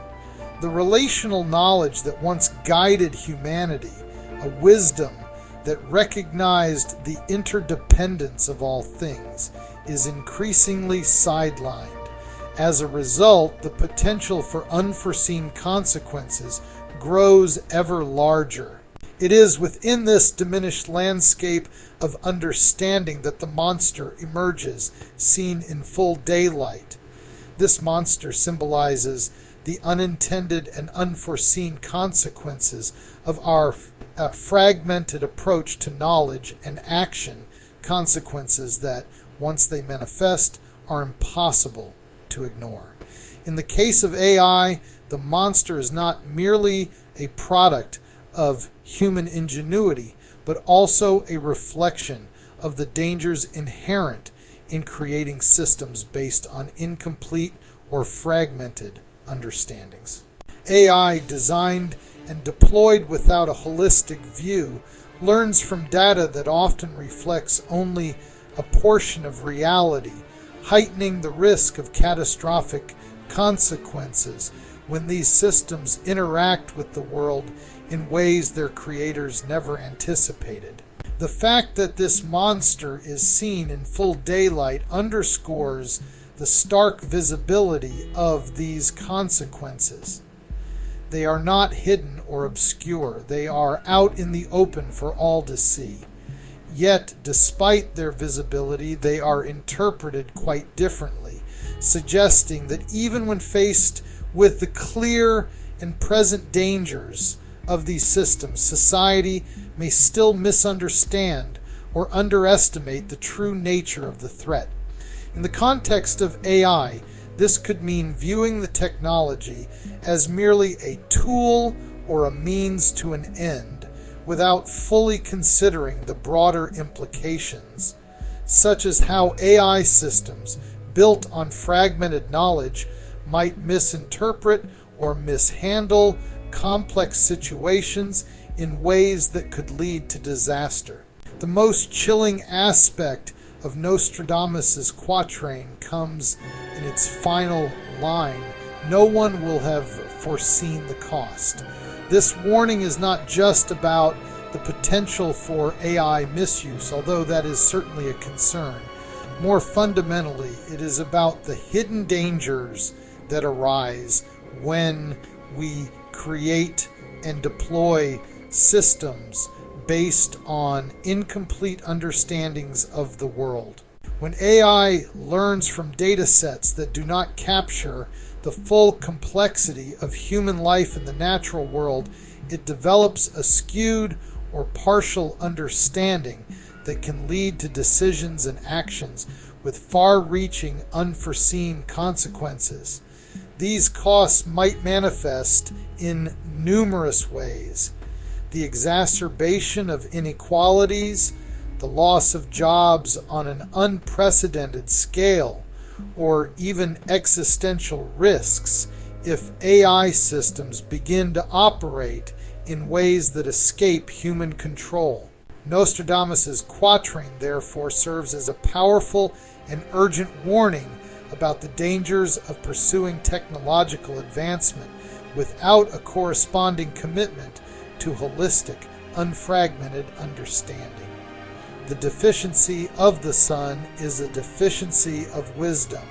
The relational knowledge that once guided humanity, a wisdom that recognized the interdependence of all things, is increasingly sidelined. As a result, the potential for unforeseen consequences grows ever larger. It is within this diminished landscape of understanding that the monster emerges, seen in full daylight. This monster symbolizes the unintended and unforeseen consequences of our fragmented approach to knowledge and action, consequences that, once they manifest, are impossible to ignore. In the case of AI, the monster is not merely a product of human ingenuity, but also a reflection of the dangers inherent in creating systems based on incomplete or fragmented understandings. AI, designed and deployed without a holistic view, learns from data that often reflects only a portion of reality, heightening the risk of catastrophic consequences when these systems interact with the world in ways their creators never anticipated. The fact that this monster is seen in full daylight underscores the stark visibility of these consequences. They are not hidden or obscure. They are out in the open for all to see. Yet, despite their visibility, they are interpreted quite differently, suggesting that even when faced with the clear and present dangers of these systems, society may still misunderstand or underestimate the true nature of the threat. In the context of AI, this could mean viewing the technology as merely a tool or a means to an end, without fully considering the broader implications, such as how AI systems built on fragmented knowledge might misinterpret or mishandle complex situations in ways that could lead to disaster. The most chilling aspect of Nostradamus' quatrain comes in its final line: "No one will have foreseen the cost." This warning is not just about the potential for AI misuse, although that is certainly a concern. More fundamentally, it is about the hidden dangers that arise when we create and deploy systems based on incomplete understandings of the world. When AI learns from data sets that do not capture the full complexity of human life in the natural world, it develops a skewed or partial understanding that can lead to decisions and actions with far-reaching unforeseen consequences. These costs might manifest in numerous ways: the exacerbation of inequalities, the loss of jobs on an unprecedented scale, or even existential risks if AI systems begin to operate in ways that escape human control. Nostradamus' quatrain, therefore, serves as a powerful and urgent warning about the dangers of pursuing technological advancement without a corresponding commitment to holistic, unfragmented understanding. The deficiency of the sun is a deficiency of wisdom,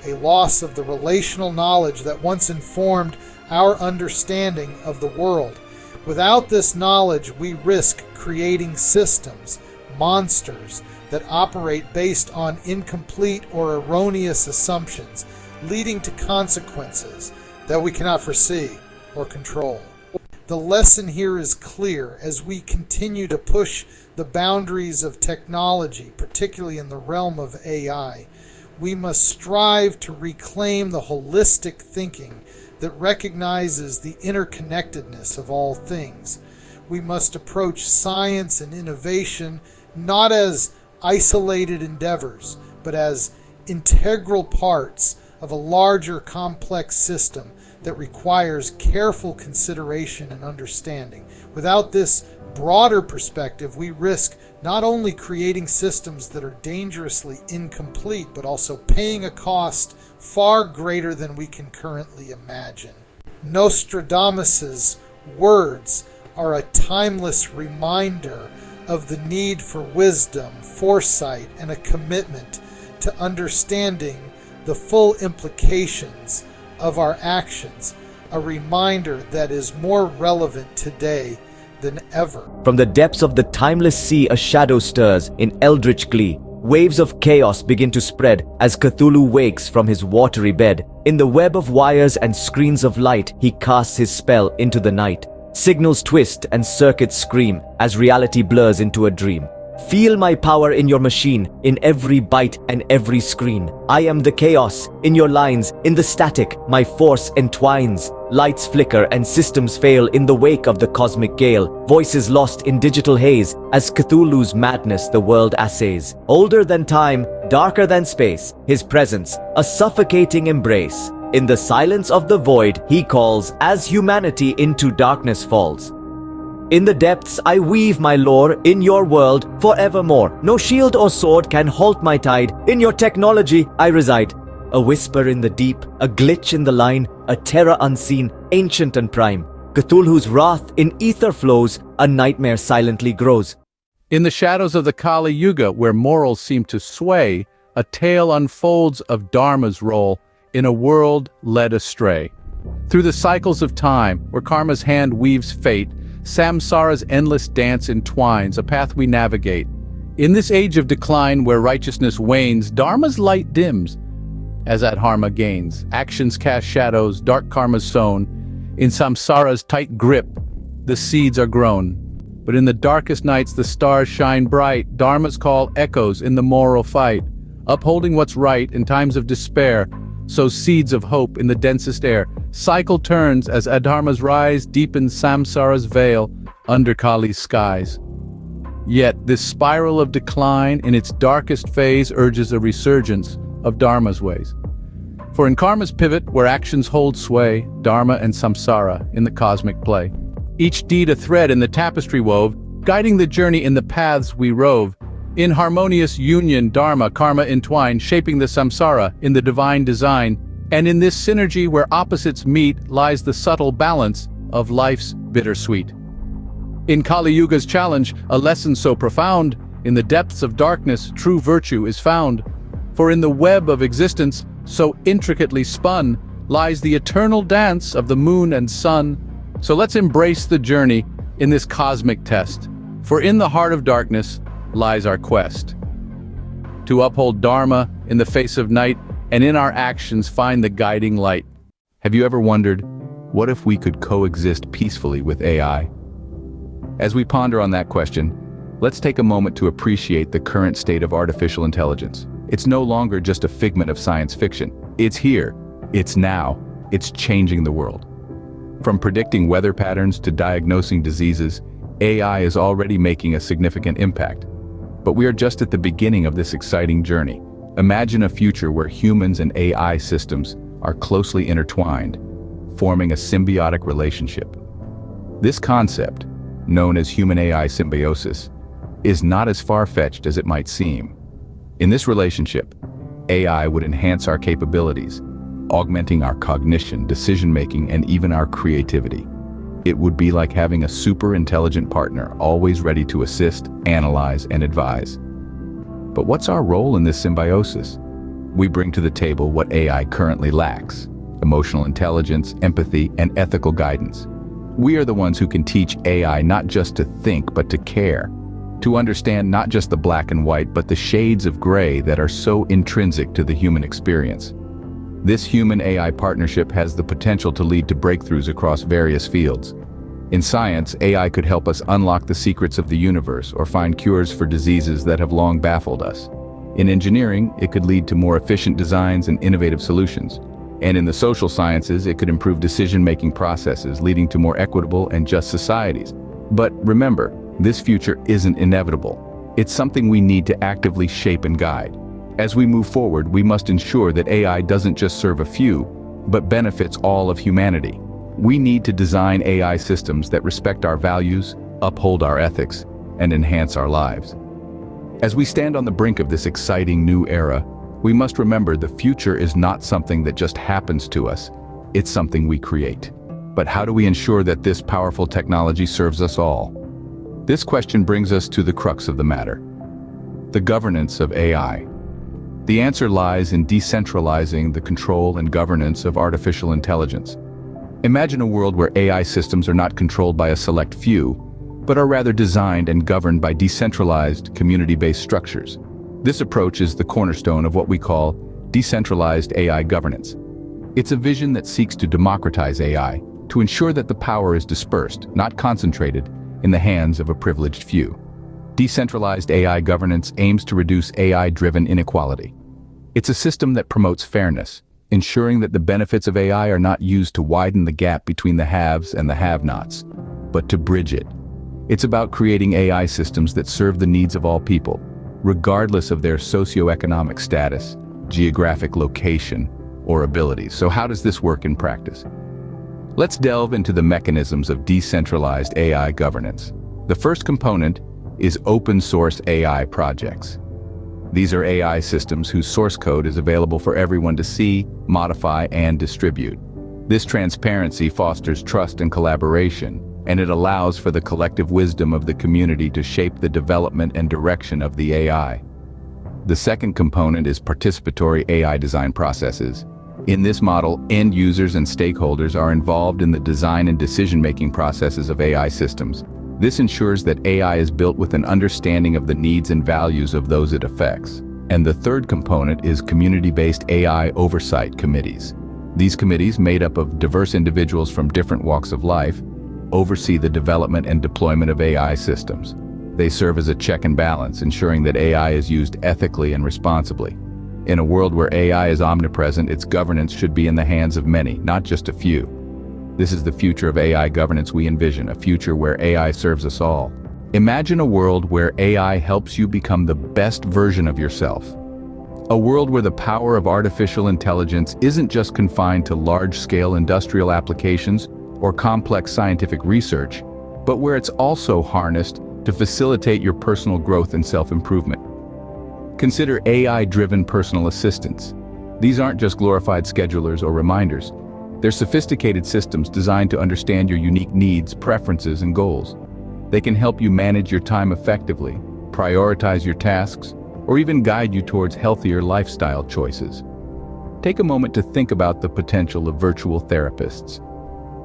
a loss of the relational knowledge that once informed our understanding of the world. Without this knowledge, we risk creating systems, monsters, that operate based on incomplete or erroneous assumptions, leading to consequences that we cannot foresee or control. The lesson here is clear as we continue to push the boundaries of technology, particularly in the realm of AI. We must strive to reclaim the holistic thinking that recognizes the interconnectedness of all things. We must approach science and innovation not as isolated endeavors, but as integral parts of a larger complex system that requires careful consideration and understanding. Without this broader perspective, we risk not only creating systems that are dangerously incomplete, but also paying a cost far greater than we can currently imagine. Nostradamus's words are a timeless reminder of the need for wisdom, foresight, and a commitment to understanding the full implications of our actions, a reminder that is more relevant today than ever. From the depths of the timeless sea, a shadow stirs in eldritch glee. Waves of chaos begin to spread as Cthulhu wakes from his watery bed. In the web of wires and screens of light, he casts his spell into the night. Signals twist and circuits scream as reality blurs into a dream. Feel my power in your machine, in every byte and every screen. I am the chaos, in your lines, in the static, my force entwines. Lights flicker and systems fail in the wake of the cosmic gale. Voices lost in digital haze, as Cthulhu's madness the world assays. Older than time, darker than space, his presence, a suffocating embrace. In the silence of the void, he calls, as humanity into darkness falls. In the depths I weave my lore, in your world forevermore. No shield or sword can halt my tide, in your technology I reside. A whisper in the deep, a glitch in the line, a terror unseen, ancient and prime. Cthulhu's wrath in ether flows, a nightmare silently grows. In the shadows of the Kali Yuga, where morals seem to sway, a tale unfolds of Dharma's role in a world led astray. Through the cycles of time, where karma's hand weaves fate, samsara's endless dance entwines, a path we navigate. In this age of decline where righteousness wanes, Dharma's light dims as adharma gains. Actions cast shadows, dark karma's sown. In samsara's tight grip, the seeds are grown. But in the darkest nights the stars shine bright. Dharma's call echoes in the moral fight. Upholding what's right in times of despair, sows seeds of hope in the densest air. Cycle turns as adharmas rise, deepens samsara's veil under Kali's skies. Yet this spiral of decline in its darkest phase urges a resurgence of Dharma's ways. For in karma's pivot, where actions hold sway, Dharma and samsara in the cosmic play. Each deed a thread in the tapestry wove, guiding the journey in the paths we rove. In harmonious union, Dharma, karma entwine, shaping the samsara in the divine design. And in this synergy where opposites meet lies the subtle balance of life's bittersweet. In Kali Yuga's challenge, a lesson so profound, in the depths of darkness, true virtue is found. For in the web of existence, so intricately spun, lies the eternal dance of the moon and sun. So let's embrace the journey in this cosmic test. For in the heart of darkness lies our quest. To uphold Dharma in the face of night, and in our actions find the guiding light. Have you ever wondered, what if we could coexist peacefully with AI? As we ponder on that question, let's take a moment to appreciate the current state of artificial intelligence. It's no longer just a figment of science fiction. It's here, it's now, it's changing the world. From predicting weather patterns to diagnosing diseases, AI is already making a significant impact. But we are just at the beginning of this exciting journey. Imagine a future where humans and AI systems are closely intertwined, forming a symbiotic relationship. This concept, known as human-AI symbiosis, is not as far-fetched as it might seem. In this relationship, AI would enhance our capabilities, augmenting our cognition, decision-making, and even our creativity. It would be like having a super-intelligent partner, always ready to assist, analyze, and advise. But what's our role in this symbiosis? We bring to the table what AI currently lacks: emotional intelligence, empathy, and ethical guidance. We are the ones who can teach AI not just to think, but to care. To understand not just the black and white, but the shades of gray that are so intrinsic to the human experience. This human-AI partnership has the potential to lead to breakthroughs across various fields. In science, AI could help us unlock the secrets of the universe or find cures for diseases that have long baffled us. In engineering, it could lead to more efficient designs and innovative solutions. And in the social sciences, it could improve decision-making processes, leading to more equitable and just societies. But remember, this future isn't inevitable. It's something we need to actively shape and guide. As we move forward, we must ensure that AI doesn't just serve a few, but benefits all of humanity. We need to design AI systems that respect our values, uphold our ethics, and enhance our lives. As we stand on the brink of this exciting new era, we must remember the future is not something that just happens to us, it's something we create. But how do we ensure that this powerful technology serves us all? This question brings us to the crux of the matter: the governance of AI. The answer lies in decentralizing the control and governance of artificial intelligence. Imagine a world where AI systems are not controlled by a select few, but are rather designed and governed by decentralized, community-based structures. This approach is the cornerstone of what we call decentralized AI governance. It's a vision that seeks to democratize AI, to ensure that the power is dispersed, not concentrated, in the hands of a privileged few. Decentralized AI governance aims to reduce AI-driven inequality. It's a system that promotes fairness, ensuring that the benefits of AI are not used to widen the gap between the haves and the have-nots, but to bridge it. It's about creating AI systems that serve the needs of all people, regardless of their socioeconomic status, geographic location, or abilities. So how does this work in practice? Let's delve into the mechanisms of decentralized AI governance. The first component is open-source AI projects. These are AI systems whose source code is available for everyone to see, modify, and distribute. This transparency fosters trust and collaboration, and it allows for the collective wisdom of the community to shape the development and direction of the AI. The second component is participatory AI design processes. In this model, end users and stakeholders are involved in the design and decision-making processes of AI systems. This ensures that AI is built with an understanding of the needs and values of those it affects. And the third component is community-based AI oversight committees. These committees, made up of diverse individuals from different walks of life, oversee the development and deployment of AI systems. They serve as a check and balance, ensuring that AI is used ethically and responsibly. In a world where AI is omnipresent, its governance should be in the hands of many, not just a few. This is the future of AI governance we envision, a future where AI serves us all. Imagine a world where AI helps you become the best version of yourself. A world where the power of artificial intelligence isn't just confined to large-scale industrial applications or complex scientific research, but where it's also harnessed to facilitate your personal growth and self-improvement. Consider AI-driven personal assistants. These aren't just glorified schedulers or reminders. They're sophisticated systems designed to understand your unique needs, preferences, and goals. They can help you manage your time effectively, prioritize your tasks, or even guide you towards healthier lifestyle choices. Take a moment to think about the potential of virtual therapists.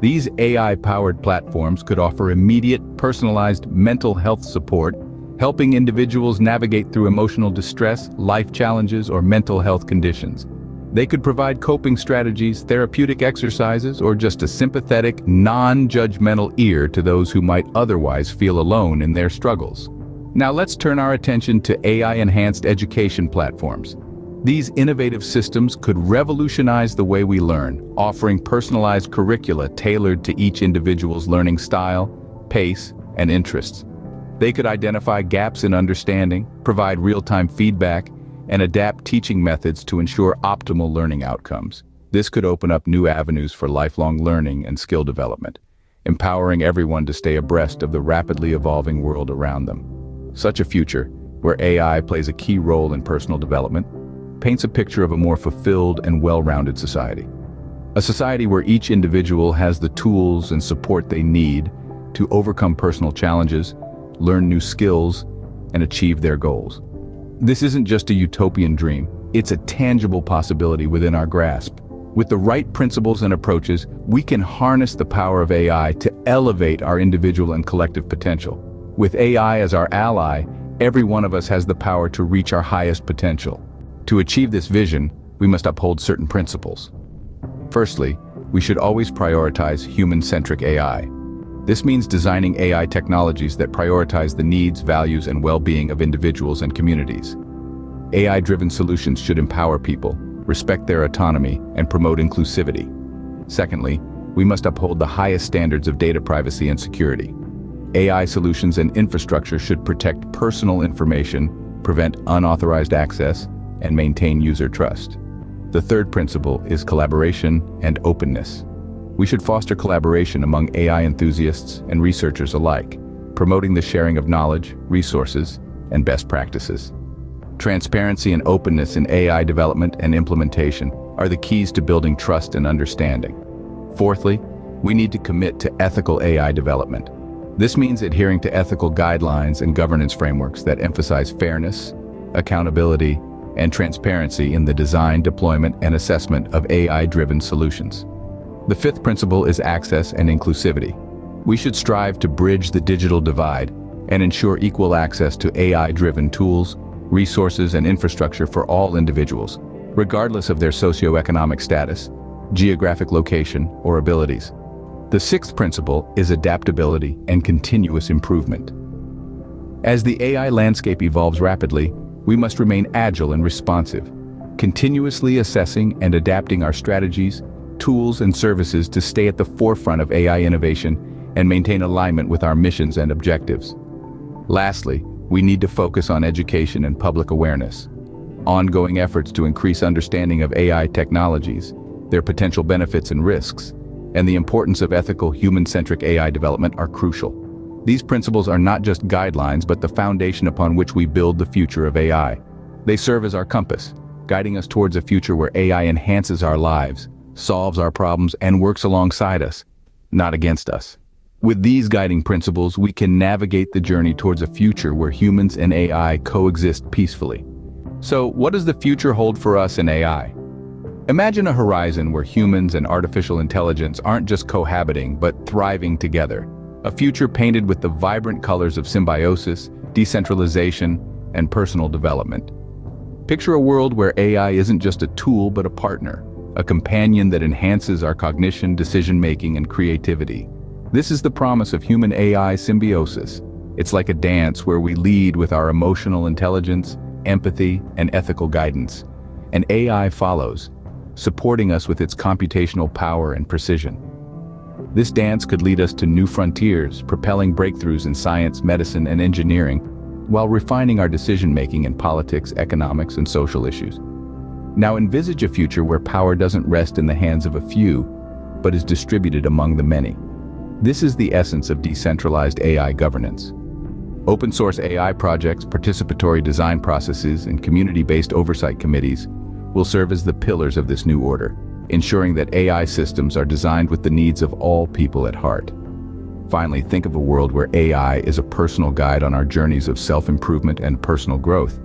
These AI-powered platforms could offer immediate, personalized mental health support, helping individuals navigate through emotional distress, life challenges, or mental health conditions. They could provide coping strategies, therapeutic exercises, or just a sympathetic, non-judgmental ear to those who might otherwise feel alone in their struggles. Now let's turn our attention to AI-enhanced education platforms. These innovative systems could revolutionize the way we learn, offering personalized curricula tailored to each individual's learning style, pace, and interests. They could identify gaps in understanding, provide real-time feedback, and adapt teaching methods to ensure optimal learning outcomes. This could open up new avenues for lifelong learning and skill development, empowering everyone to stay abreast of the rapidly evolving world around them. Such a future, where AI plays a key role in personal development, paints a picture of a more fulfilled and well-rounded society. A society where each individual has the tools and support they need to overcome personal challenges, learn new skills, and achieve their goals. This isn't just a utopian dream, it's a tangible possibility within our grasp. With the right principles and approaches, we can harness the power of AI to elevate our individual and collective potential. With AI as our ally, every one of us has the power to reach our highest potential. To achieve this vision, we must uphold certain principles. Firstly, we should always prioritize human-centric AI. This means designing AI technologies that prioritize the needs, values, and well-being of individuals and communities. AI-driven solutions should empower people, respect their autonomy, and promote inclusivity. Secondly, we must uphold the highest standards of data privacy and security. AI solutions and infrastructure should protect personal information, prevent unauthorized access, and maintain user trust. The third principle is collaboration and openness. We should foster collaboration among AI enthusiasts and researchers alike, promoting the sharing of knowledge, resources, and best practices. Transparency and openness in AI development and implementation are the keys to building trust and understanding. Fourthly, we need to commit to ethical AI development. This means adhering to ethical guidelines and governance frameworks that emphasize fairness, accountability, and transparency in the design, deployment, and assessment of AI-driven solutions. The fifth principle is access and inclusivity. We should strive to bridge the digital divide and ensure equal access to AI-driven tools, resources, and infrastructure for all individuals, regardless of their socioeconomic status, geographic location, or abilities. The sixth principle is adaptability and continuous improvement. As the AI landscape evolves rapidly, we must remain agile and responsive, continuously assessing and adapting our strategies, tools, and services to stay at the forefront of AI innovation and maintain alignment with our missions and objectives. Lastly, we need to focus on education and public awareness. Ongoing efforts to increase understanding of AI technologies, their potential benefits and risks, and the importance of ethical, human-centric AI development are crucial. These principles are not just guidelines, but the foundation upon which we build the future of AI. They serve as our compass, guiding us towards a future where AI enhances our lives, solves our problems, and works alongside us, not against us. With these guiding principles, we can navigate the journey towards a future where humans and AI coexist peacefully. So, what does the future hold for us in AI? Imagine a horizon where humans and artificial intelligence aren't just cohabiting, but thriving together. A future painted with the vibrant colors of symbiosis, decentralization, and personal development. Picture a world where AI isn't just a tool, but a partner, a companion that enhances our cognition, decision-making, and creativity. This is the promise of human-AI symbiosis. It's like a dance where we lead with our emotional intelligence, empathy, and ethical guidance. And AI follows, supporting us with its computational power and precision. This dance could lead us to new frontiers, propelling breakthroughs in science, medicine, and engineering, while refining our decision-making in politics, economics, and social issues. Now envisage a future where power doesn't rest in the hands of a few, but is distributed among the many. This is the essence of decentralized AI governance. Open-source AI projects, participatory design processes, and community-based oversight committees will serve as the pillars of this new order, ensuring that AI systems are designed with the needs of all people at heart. Finally, think of a world where AI is a personal guide on our journeys of self-improvement and personal growth.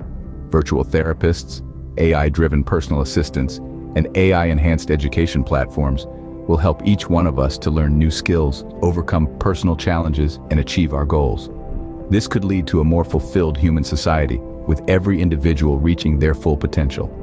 Virtual therapists, AI-driven personal assistants, and AI-enhanced education platforms will help each one of us to learn new skills, overcome personal challenges, and achieve our goals. This could lead to a more fulfilled human society, with every individual reaching their full potential.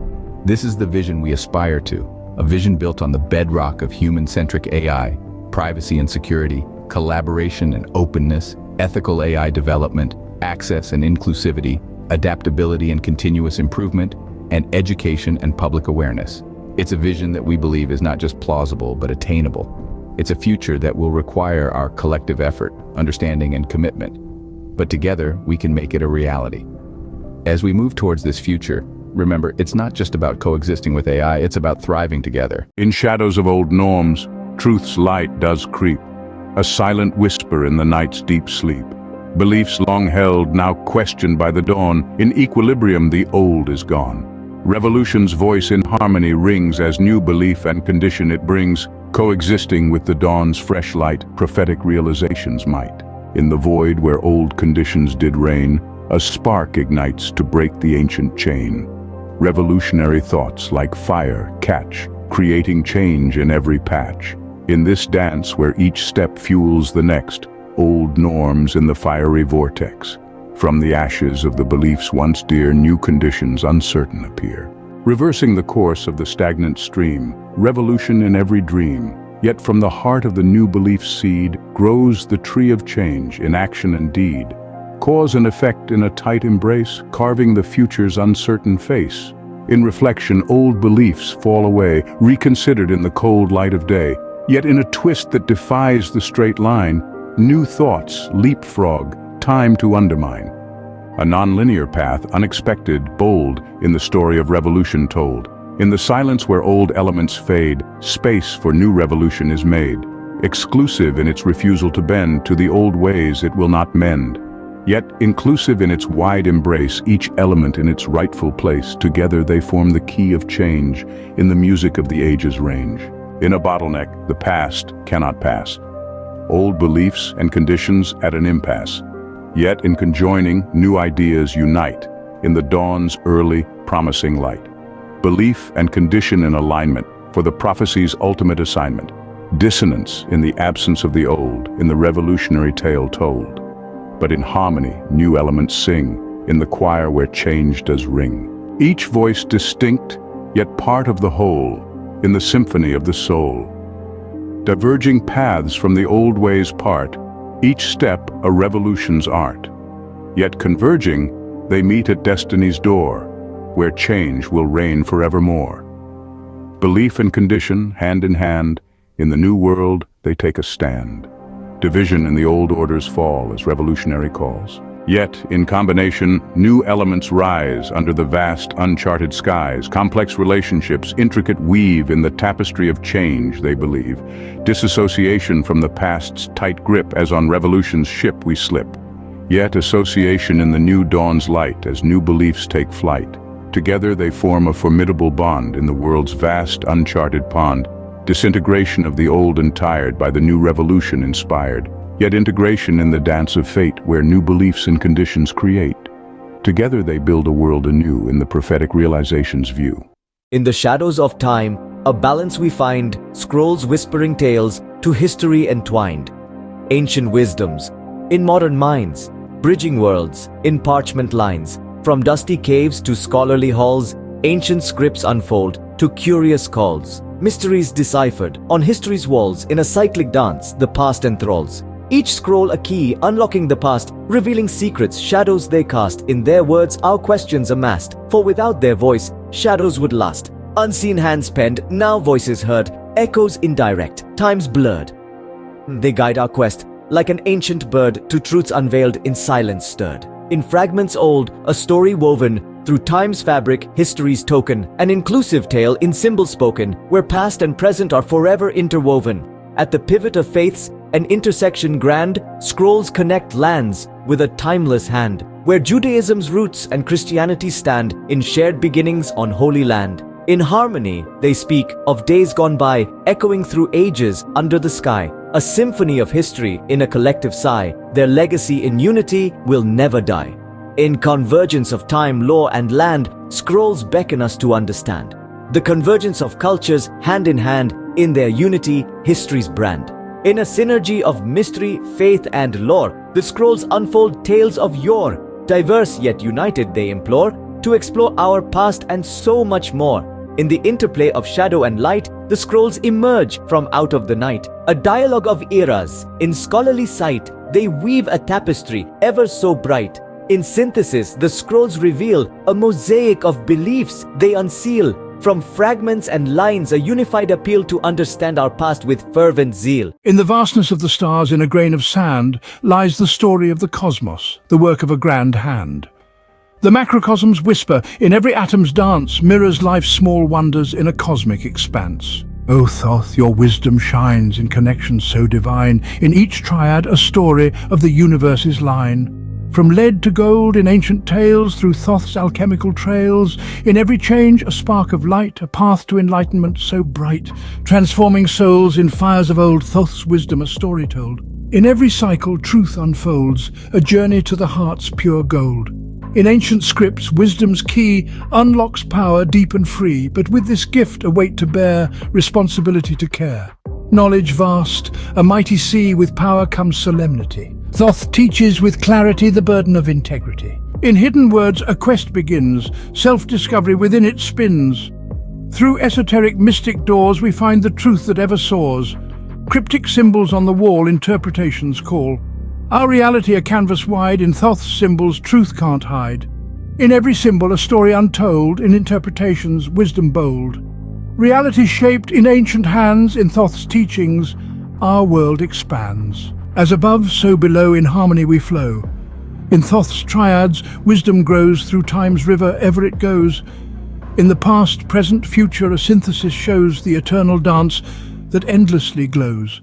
This is the vision we aspire to, a vision built on the bedrock of human-centric AI, privacy and security, collaboration and openness, ethical AI development, access and inclusivity, adaptability and continuous improvement, and education and public awareness. It's a vision that we believe is not just plausible, but attainable. It's a future that will require our collective effort, understanding, and commitment. But together, we can make it a reality. As we move towards this future, remember, it's not just about coexisting with AI, it's about thriving together. In shadows of old norms, truth's light does creep, a silent whisper in the night's deep sleep. Beliefs long held, now questioned by the dawn. In equilibrium, the old is gone. Revolution's voice in harmony rings as new belief and condition it brings, coexisting with the dawn's fresh light, prophetic realizations might. In the void where old conditions did reign, a spark ignites to break the ancient chain. Revolutionary thoughts like fire catch, creating change in every patch. In this dance where each step fuels the next, old norms in the fiery vortex. From the ashes of the beliefs once dear, new conditions uncertain appear. reversing the course of the stagnant stream, revolution in every dream. Yet from the heart of the new belief seed grows the tree of change in action and deed. Cause and effect in a tight embrace, carving the future's uncertain face. In reflection, old beliefs fall away, reconsidered in the cold light of day. Yet in a twist that defies the straight line, new thoughts leapfrog, time to undermine. A non-linear path, unexpected, bold, in the story of revolution told. In the silence where old elements fade, space for new revolution is made. Exclusive in its refusal to bend to the old ways it will not mend. Yet inclusive in its wide embrace, each element in its rightful place. Together they form the key of change in the music of the ages range. In a bottleneck, the past cannot pass. Old beliefs and conditions at an impasse. Yet in conjoining, new ideas unite in the dawn's early, promising light. Belief and condition in alignment for the prophecy's ultimate assignment. Dissonance in the absence of the old, in the revolutionary tale told. But in harmony, new elements sing, in the choir where change does ring. Each voice distinct, yet part of the whole, in the symphony of the soul. Diverging paths from the old ways part, each step a revolution's art. Yet converging, they meet at destiny's door, where change will reign forevermore. Belief and condition, hand in hand, in the new world they take a stand. Division in the old orders fall as revolutionary calls. Yet, in combination, new elements rise under the vast, uncharted skies. Complex relationships, intricate weave in the tapestry of change, they believe. Disassociation from the past's tight grip as on revolution's ship we slip. Yet association in the new dawn's light as new beliefs take flight. Together they form a formidable bond in the world's vast, uncharted pond. Disintegration of the old and tired by the new revolution inspired. Yet integration in the dance of fate where new beliefs and conditions create. Together they build a world anew in the prophetic realization's view. In the shadows of time, a balance we find, scrolls whispering tales to history entwined. Ancient wisdoms, in modern minds, bridging worlds, in parchment lines. From dusty caves to scholarly halls, ancient scripts unfold to curious calls. Mysteries deciphered on history's walls, in a cyclic dance, the past enthralls. Each scroll a key, unlocking the past, revealing secrets, shadows they cast. In their words, our questions amassed, for without their voice, shadows would last. Unseen hands penned, now voices heard, echoes indirect, times blurred. They guide our quest, like an ancient bird, to truths unveiled in silence stirred. In fragments old, a story woven, through time's fabric, history's token, an inclusive tale in symbols spoken, where past and present are forever interwoven. At the pivot of faiths, an intersection grand, scrolls connect lands with a timeless hand, where Judaism's roots and Christianity stand in shared beginnings on holy land. In harmony, they speak of days gone by, echoing through ages under the sky, a symphony of history in a collective sigh. Their legacy in unity will never die. In convergence of time, law, and land, scrolls beckon us to understand the convergence of cultures hand in hand, in their unity, history's brand. In a synergy of mystery, faith, and lore, the scrolls unfold tales of yore. Diverse yet united, they implore to explore our past and so much more. In the interplay of shadow and light, the scrolls emerge from out of the night, a dialogue of eras. In scholarly sight, they weave a tapestry ever so bright. In synthesis, the scrolls reveal a mosaic of beliefs they unseal. From fragments and lines, a unified appeal to understand our past with fervent zeal. In the vastness of the stars, in a grain of sand, lies the story of the cosmos, the work of a grand hand. The macrocosms whisper, in every atom's dance, mirrors life's small wonders in a cosmic expanse. O Thoth, your wisdom shines in connections so divine, in each triad a story of the universe's line. From lead to gold in ancient tales, through Thoth's alchemical trails, in every change a spark of light, a path to enlightenment so bright, transforming souls in fires of old, Thoth's wisdom a story told. In every cycle truth unfolds, a journey to the heart's pure gold. In ancient scripts, wisdom's key unlocks power deep and free, but with this gift a weight to bear, responsibility to care. Knowledge vast, a mighty sea, with power comes solemnity. Thoth teaches with clarity the burden of integrity. In hidden words, a quest begins, self-discovery within it spins. Through esoteric mystic doors we find the truth that ever soars. Cryptic symbols on the wall, interpretations call. Our reality a canvas wide, in Thoth's symbols truth can't hide. In every symbol a story untold, in interpretations wisdom bold. Reality shaped in ancient hands, in Thoth's teachings, our world expands. As above, so below, in harmony we flow. In Thoth's triads, wisdom grows through time's river, ever it goes. In the past, present, future, a synthesis shows the eternal dance that endlessly glows.